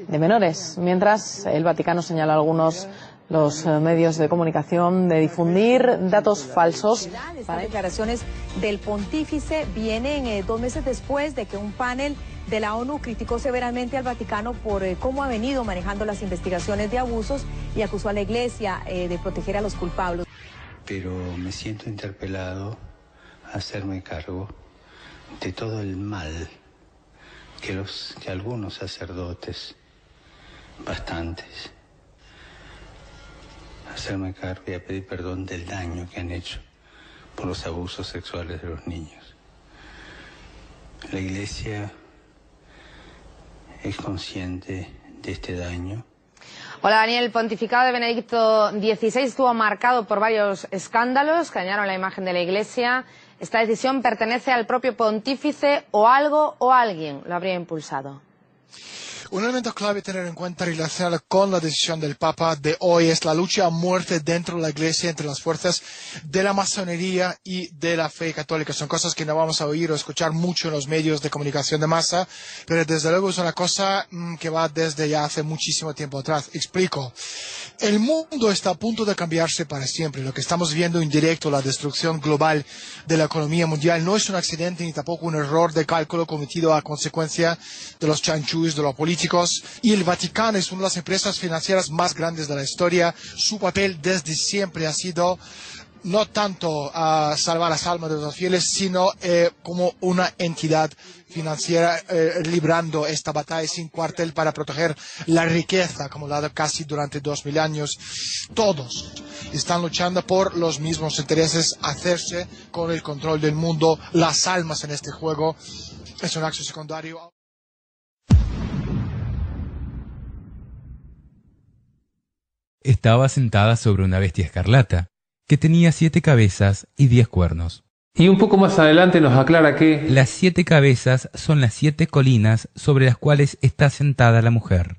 de menores, mientras el Vaticano señala a algunos los medios de comunicación de difundir datos falsos. Estas declaraciones del pontífice vienen 2 meses después de que un panel de la ONU criticó severamente al Vaticano por cómo ha venido manejando las investigaciones de abusos y acusó a la Iglesia de proteger a los culpables. Pero me siento interpelado a hacerme cargo de todo el mal que algunos sacerdotes, bastantes, hacerme cargo y a pedir perdón del daño que han hecho por los abusos sexuales de los niños. La Iglesia es consciente de este daño. Hola Daniel, el pontificado de Benedicto XVI estuvo marcado por varios escándalos que dañaron la imagen de la Iglesia. ¿Esta decisión pertenece al propio pontífice o algo o alguien lo habría impulsado? Un elemento clave a tener en cuenta relacionado con la decisión del Papa de hoy es la lucha a muerte dentro de la Iglesia entre las fuerzas de la masonería y de la fe católica. Son cosas que no vamos a oír o escuchar mucho en los medios de comunicación de masa, pero desde luego es una cosa que va desde ya hace muchísimo tiempo atrás. Explico. El mundo está a punto de cambiarse para siempre. Lo que estamos viendo en directo, la destrucción global de la economía mundial, no es un accidente ni tampoco un error de cálculo cometido a consecuencia de los chanchullos de los políticos. Y el Vaticano es una de las empresas financieras más grandes de la historia. Su papel desde siempre ha sido no tanto a salvar las almas de los fieles, sino como una entidad financiera librando esta batalla sin cuartel para proteger la riqueza acumulada casi durante 2000 años. Todos están luchando por los mismos intereses, hacerse con el control del mundo, las almas en este juego. Es un acto secundario. Estaba sentada sobre una bestia escarlata, que tenía 7 cabezas y 10 cuernos. Y un poco más adelante nos aclara que las 7 cabezas son las 7 colinas sobre las cuales está sentada la mujer.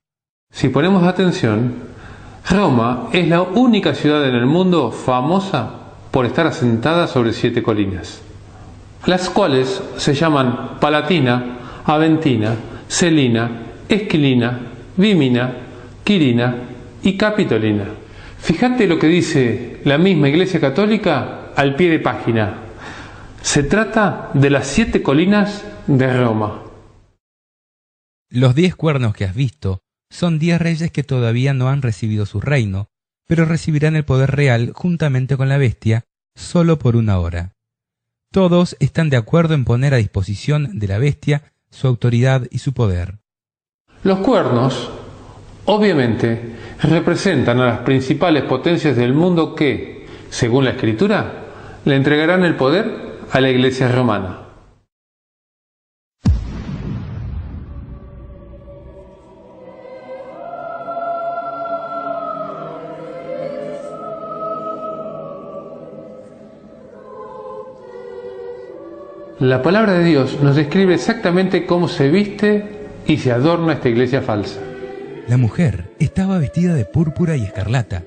Si ponemos atención, Roma es la única ciudad en el mundo famosa por estar asentada sobre 7 colinas, las cuales se llaman Palatina, Aventina, Celina, Esquilina, Vímina, Quirina y Capitolina. Fíjate lo que dice la misma Iglesia Católica al pie de página. Se trata de las 7 colinas de Roma. Los 10 cuernos que has visto son 10 reyes que todavía no han recibido su reino, pero recibirán el poder real juntamente con la bestia solo por 1 hora. Todos están de acuerdo en poner a disposición de la bestia su autoridad y su poder. Los cuernos, obviamente, representan a las principales potencias del mundo que, según la Escritura, le entregarán el poder a la Iglesia romana. La palabra de Dios nos describe exactamente cómo se viste y se adorna esta iglesia falsa. La mujer estaba vestida de púrpura y escarlata,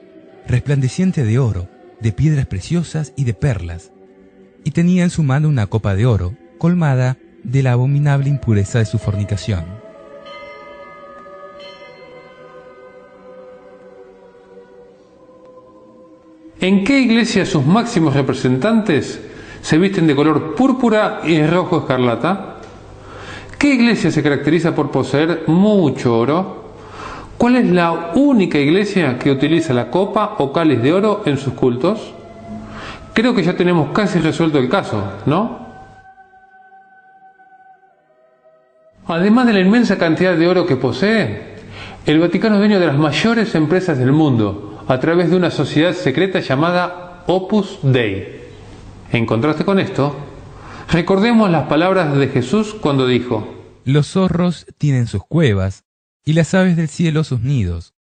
resplandeciente de oro, de piedras preciosas y de perlas, y tenía en su mano una copa de oro, colmada de la abominable impureza de su fornicación. ¿En qué iglesia sus máximos representantes se visten de color púrpura y rojo escarlata? ¿Qué iglesia se caracteriza por poseer mucho oro? ¿Cuál es la única iglesia que utiliza la copa o cáliz de oro en sus cultos? Creo que ya tenemos casi resuelto el caso, ¿no? Además de la inmensa cantidad de oro que posee, el Vaticano es dueño de las mayores empresas del mundo a través de una sociedad secreta llamada Opus Dei. En contraste con esto, Recordemos las palabras de Jesús cuando dijo: Los zorros tienen sus cuevas y las aves del cielo sus nidos,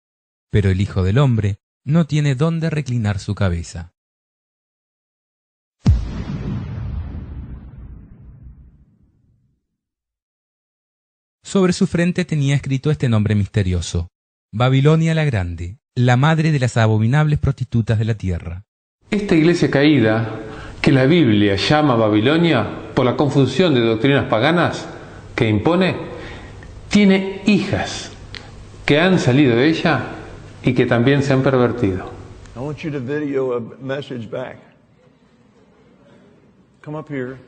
pero el Hijo del Hombre no tiene dónde reclinar su cabeza. Sobre su frente tenía escrito este nombre misterioso: Babilonia la Grande, la madre de las abominables prostitutas de la tierra. Esta iglesia caída, que la Biblia llama Babilonia por la confusión de doctrinas paganas que impone, tiene hijas que han salido de ella y que también se han pervertido. I want you to video a message back. Come up here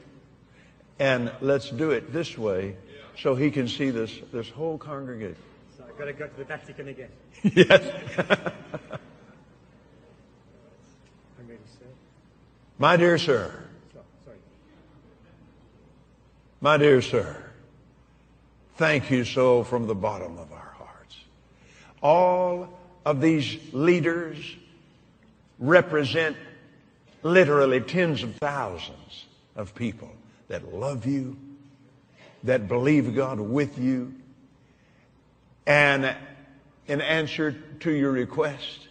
and let's do it this way so he can see this whole congregation. So I gotta go to the Vatican again. Yes. I'm ready, sir. My dear sir. Sorry. My dear sir. Thank you so from the bottom of our hearts. All of these leaders represent literally tens of thousands of people that love you, that believe God with you, and in answer to your request.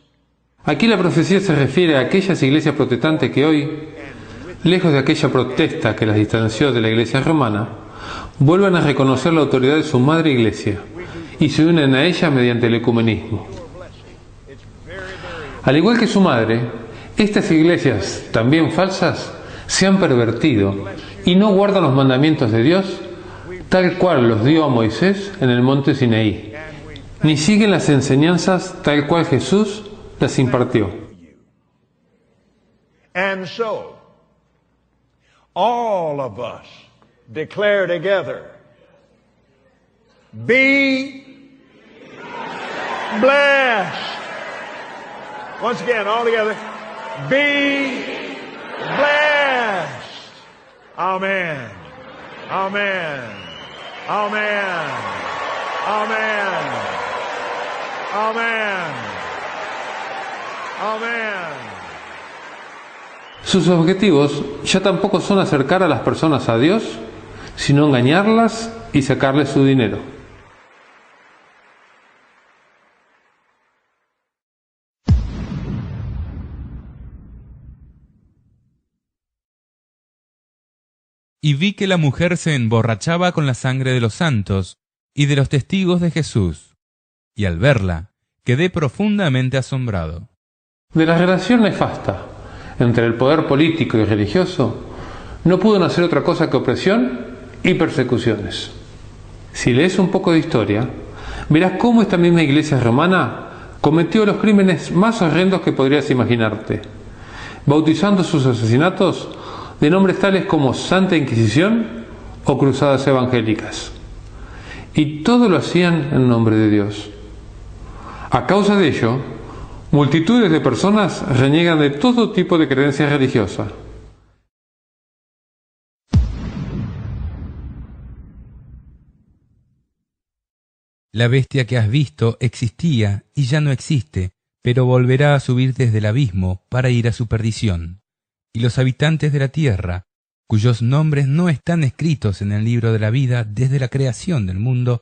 Aquí la profecía se refiere a aquellas iglesias protestantes que hoy, lejos de aquella protesta que las distanció de la iglesia romana, vuelvan a reconocer la autoridad de su madre iglesia y se unen a ella mediante el ecumenismo. Al igual que su madre, estas iglesias, también falsas, se han pervertido y no guardan los mandamientos de Dios tal cual los dio a Moisés en el monte Sinaí, ni siguen las enseñanzas tal cual Jesús las impartió. And so, all of us declare together, be blessed. Once again, all together, be blessed. Amen. Amen. Amen. Amen. Amen. Amen. Sus objetivos ya tampoco son acercar a las personas a Dios, sino engañarlas y sacarles su dinero. Y vi que la mujer se emborrachaba con la sangre de los santos y de los testigos de Jesús, y al verla quedé profundamente asombrado. De la relación nefasta entre el poder político y religioso no pudo nacer otra cosa que opresión y persecuciones. Si lees un poco de historia, verás cómo esta misma iglesia romana cometió los crímenes más horrendos que podrías imaginarte, bautizando sus asesinatos de nombres tales como Santa Inquisición o Cruzadas Evangélicas. Y todo lo hacían en nombre de Dios. A causa de ello, multitudes de personas reniegan de todo tipo de creencia religiosa. La bestia que has visto existía y ya no existe, pero volverá a subir desde el abismo para ir a su perdición. Y los habitantes de la tierra, cuyos nombres no están escritos en el libro de la vida desde la creación del mundo,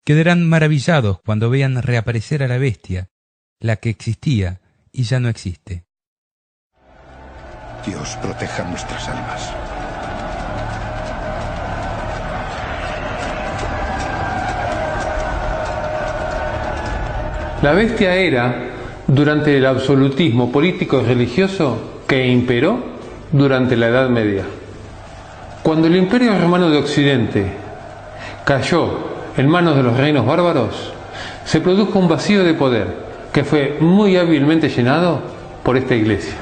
quedarán maravillados cuando vean reaparecer a la bestia, la que existía y ya no existe. Dios proteja nuestras almas. La bestia era, durante el absolutismo político y religioso que imperó durante la Edad Media. Cuando el Imperio Romano de Occidente cayó en manos de los reinos bárbaros, se produjo un vacío de poder que fue muy hábilmente llenado por esta iglesia.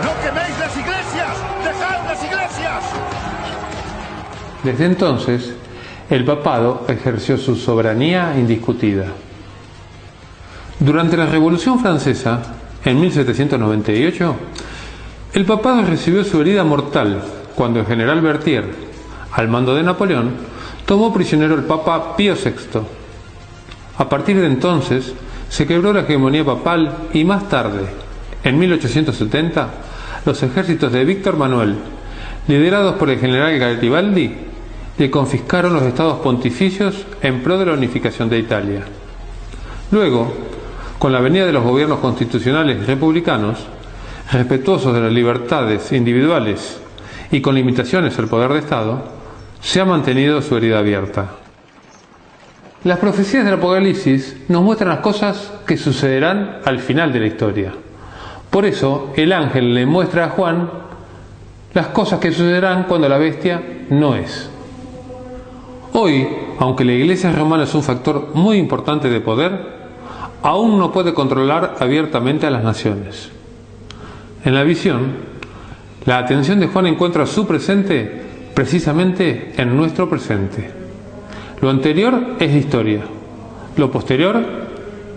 ¡No queméis las iglesias! ¡Dejad las iglesias! Desde entonces, el papado ejerció su soberanía indiscutida. Durante la Revolución Francesa, en 1798, el papado recibió su herida mortal cuando el general Berthier, al mando de Napoleón, tomó prisionero al Papa Pío VI. A partir de entonces se quebró la hegemonía papal y más tarde, en 1870, los ejércitos de Víctor Manuel, liderados por el general Garibaldi, le confiscaron los estados pontificios en pro de la unificación de Italia. Luego, con la venida de los gobiernos constitucionales republicanos, respetuosos de las libertades individuales y con limitaciones al poder de Estado, se ha mantenido su herida abierta. Las profecías del Apocalipsis nos muestran las cosas que sucederán al final de la historia. Por eso, el ángel le muestra a Juan las cosas que sucederán cuando la bestia no es. Hoy, aunque la Iglesia romana es un factor muy importante de poder, aún no puede controlar abiertamente a las naciones. En la visión, la atención de Juan encuentra su presente precisamente en nuestro presente. Lo anterior es historia, lo posterior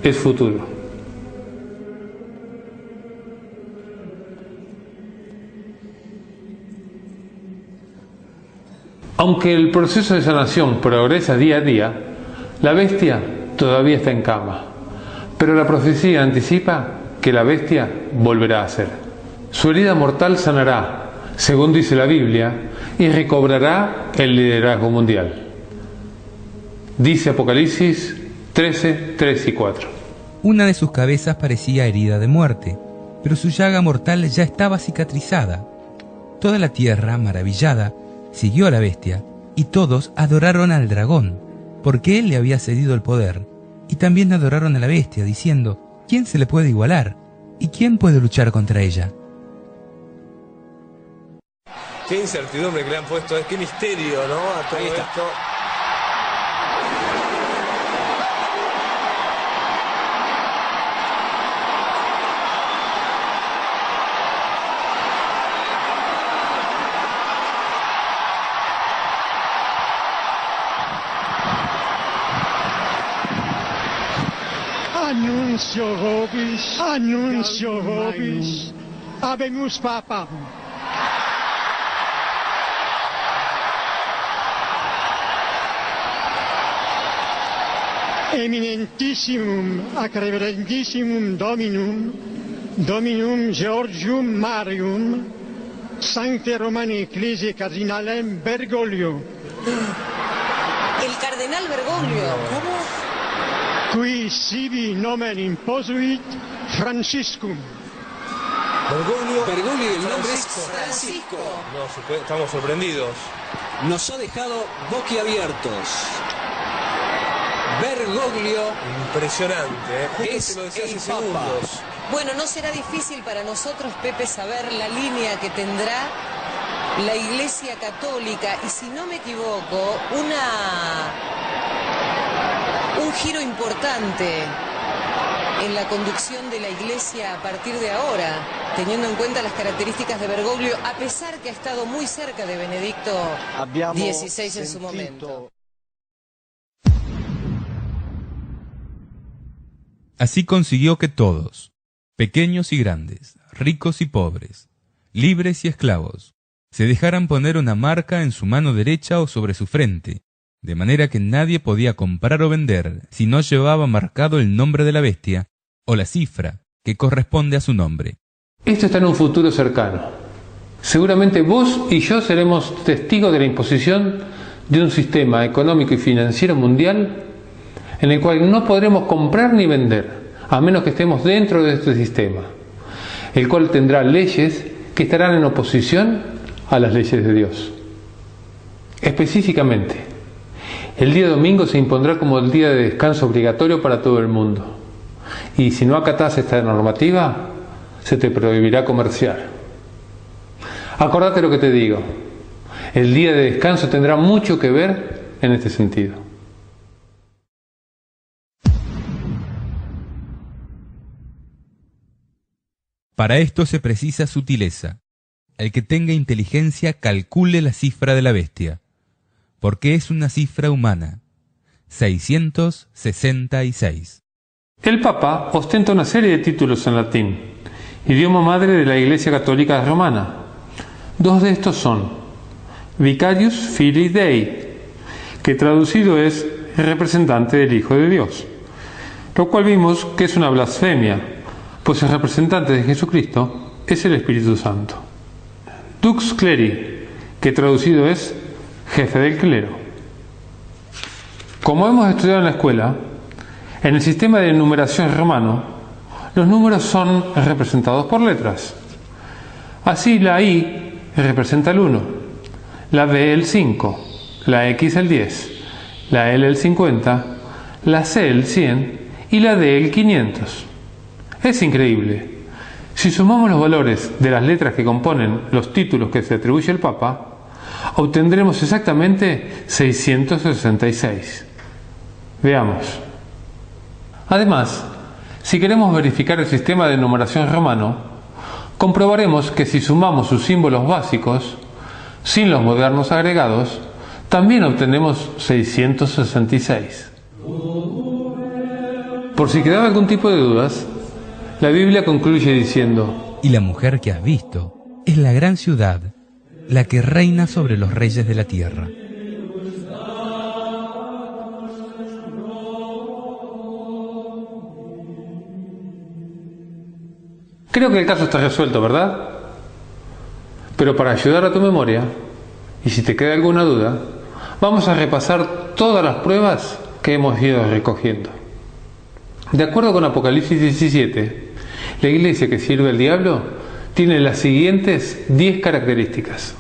es futuro. Aunque el proceso de sanación progresa día a día, la bestia todavía está en cama, pero la profecía anticipa que la bestia volverá a ser. Su herida mortal sanará, según dice la Biblia, y recobrará el liderazgo mundial. Dice Apocalipsis 13, 3 y 4. Una de sus cabezas parecía herida de muerte, pero su llaga mortal ya estaba cicatrizada. Toda la tierra, maravillada, siguió a la bestia, y todos adoraron al dragón, porque él le había cedido el poder, y también adoraron a la bestia, diciendo: ¿quién se le puede igualar? ¿Y quién puede luchar contra ella? Qué incertidumbre que le han puesto, qué misterio, ¿no? A todo esto. Annuncio vobis, habemus papam. Eminentissimum ac reverendissimum Dominum Georgium Marium, Sancte Romani Ecclesiae Cardinalem Bergoglio. El cardenal Bergoglio, ¿cómo? Qui sibi nomen imposuit Franciscum. Bergoglio, el nombre es Francisco. No, estamos sorprendidos. Nos ha dejado boquiabiertos. Bergoglio. Impresionante, justo es se lo decía el hace Papa. segundos. Bueno, no será difícil para nosotros, Pepe, saber la línea que tendrá la Iglesia Católica y, si no me equivoco, un giro importante en la conducción de la Iglesia a partir de ahora, teniendo en cuenta las características de Bergoglio, a pesar que ha estado muy cerca de Benedicto XVI en su momento. Así consiguió que todos, pequeños y grandes, ricos y pobres, libres y esclavos, se dejaran poner una marca en su mano derecha o sobre su frente, de manera que nadie podía comprar o vender si no llevaba marcado el nombre de la bestia o la cifra que corresponde a su nombre. Esto está en un futuro cercano. Seguramente vos y yo seremos testigos de la imposición de un sistema económico y financiero mundial en el cual no podremos comprar ni vender, a menos que estemos dentro de este sistema, el cual tendrá leyes que estarán en oposición a las leyes de Dios. Específicamente, el día domingo se impondrá como el día de descanso obligatorio para todo el mundo, y si no acatás esta normativa, se te prohibirá comerciar. Acordate lo que te digo, el día de descanso tendrá mucho que ver en este sentido. Para esto se precisa sutileza. El que tenga inteligencia calcule la cifra de la bestia, porque es una cifra humana, 666. El Papa ostenta una serie de títulos en latín, idioma madre de la Iglesia Católica Romana. Dos de estos son Vicarius Filii Dei, que traducido es representante del Hijo de Dios, lo cual vimos que es una blasfemia, pues el representante de Jesucristo es el Espíritu Santo. Dux Cleri, que traducido es jefe del clero. Como hemos estudiado en la escuela, en el sistema de numeración romano, los números son representados por letras. Así la I representa el 1, la B el 5, la X el 10, la L el 50, la C el 100 y la D el 500. Es increíble. Si sumamos los valores de las letras que componen los títulos que se atribuye al Papa, obtendremos exactamente 666. Veamos. Además, si queremos verificar el sistema de numeración romano, comprobaremos que si sumamos sus símbolos básicos, sin los modernos agregados, también obtenemos 666. Por si quedaba algún tipo de dudas, la Biblia concluye diciendo: y la mujer que has visto es la gran ciudad, la que reina sobre los reyes de la tierra. Creo que el caso está resuelto, ¿verdad? Pero para ayudar a tu memoria, y si te queda alguna duda, vamos a repasar todas las pruebas que hemos ido recogiendo. De acuerdo con Apocalipsis 17, la iglesia que sirve al diablo tiene las siguientes 10 características.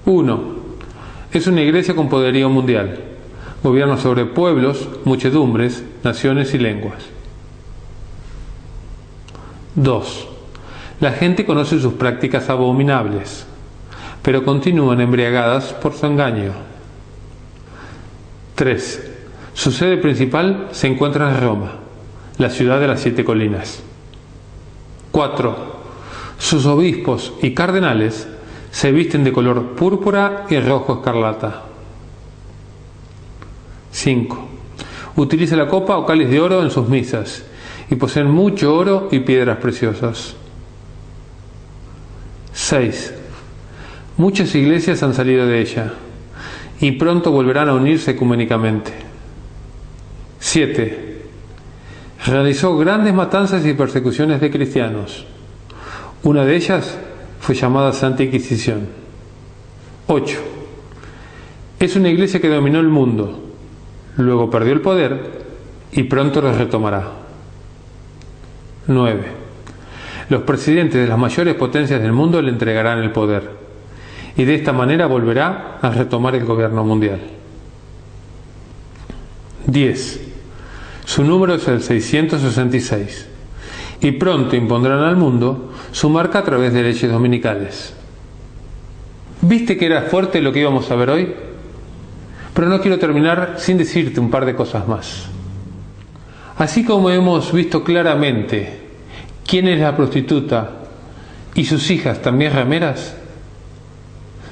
1. Es una iglesia con poderío mundial. Gobierna sobre pueblos, muchedumbres, naciones y lenguas. 2. La gente conoce sus prácticas abominables, pero continúan embriagadas por su engaño. 3. Su sede principal se encuentra en Roma, la ciudad de las 7 colinas. 4. Sus obispos y cardenales se visten de color púrpura y rojo escarlata. 5. Utiliza la copa o cáliz de oro en sus misas y poseen mucho oro y piedras preciosas. 6. Muchas iglesias han salido de ella y pronto volverán a unirse ecuménicamente. 7. Realizó grandes matanzas y persecuciones de cristianos. Una de ellas fue llamada Santa Inquisición. 8. Es una iglesia que dominó el mundo, luego perdió el poder y pronto lo retomará. 9. Los presidentes de las mayores potencias del mundo le entregarán el poder y de esta manera volverá a retomar el gobierno mundial. 10. Su número es el 666 y pronto impondrán al mundo su marca a través de leyes dominicales. ¿Viste que era fuerte lo que íbamos a ver hoy? Pero no quiero terminar sin decirte un par de cosas más. Así como hemos visto claramente quién es la prostituta y sus hijas también rameras,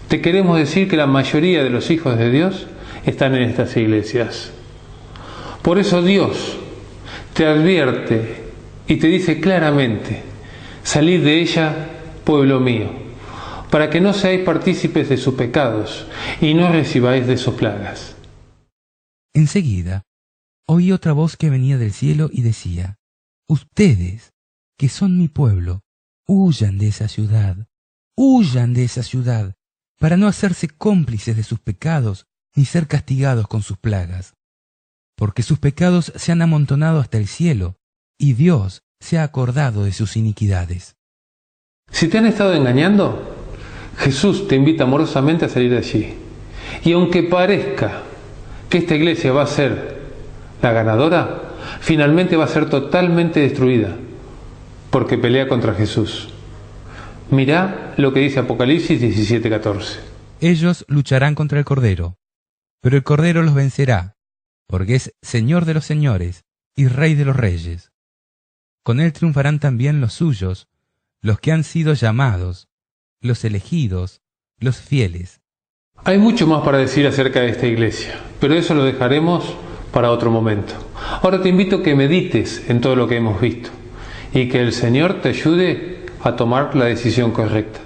te queremos decir que la mayoría de los hijos de Dios están en estas iglesias. Por eso Dios te advierte y te dice claramente: salid de ella, pueblo mío, para que no seáis partícipes de sus pecados y no recibáis de sus plagas. Enseguida oí otra voz que venía del cielo y decía: ustedes, que son mi pueblo, huyan de esa ciudad, para no hacerse cómplices de sus pecados ni ser castigados con sus plagas. Porque sus pecados se han amontonado hasta el cielo, y Dios se ha acordado de sus iniquidades. Si te han estado engañando, Jesús te invita amorosamente a salir de allí. Y aunque parezca que esta iglesia va a ser la ganadora, finalmente va a ser totalmente destruida, porque pelea contra Jesús. Mirá lo que dice Apocalipsis 17:14. Ellos lucharán contra el Cordero, pero el Cordero los vencerá, porque es Señor de los señores y Rey de los reyes. Con él triunfarán también los suyos, los que han sido llamados, los elegidos, los fieles. Hay mucho más para decir acerca de esta iglesia, pero eso lo dejaremos para otro momento. Ahora te invito a que medites en todo lo que hemos visto y que el Señor te ayude a tomar la decisión correcta.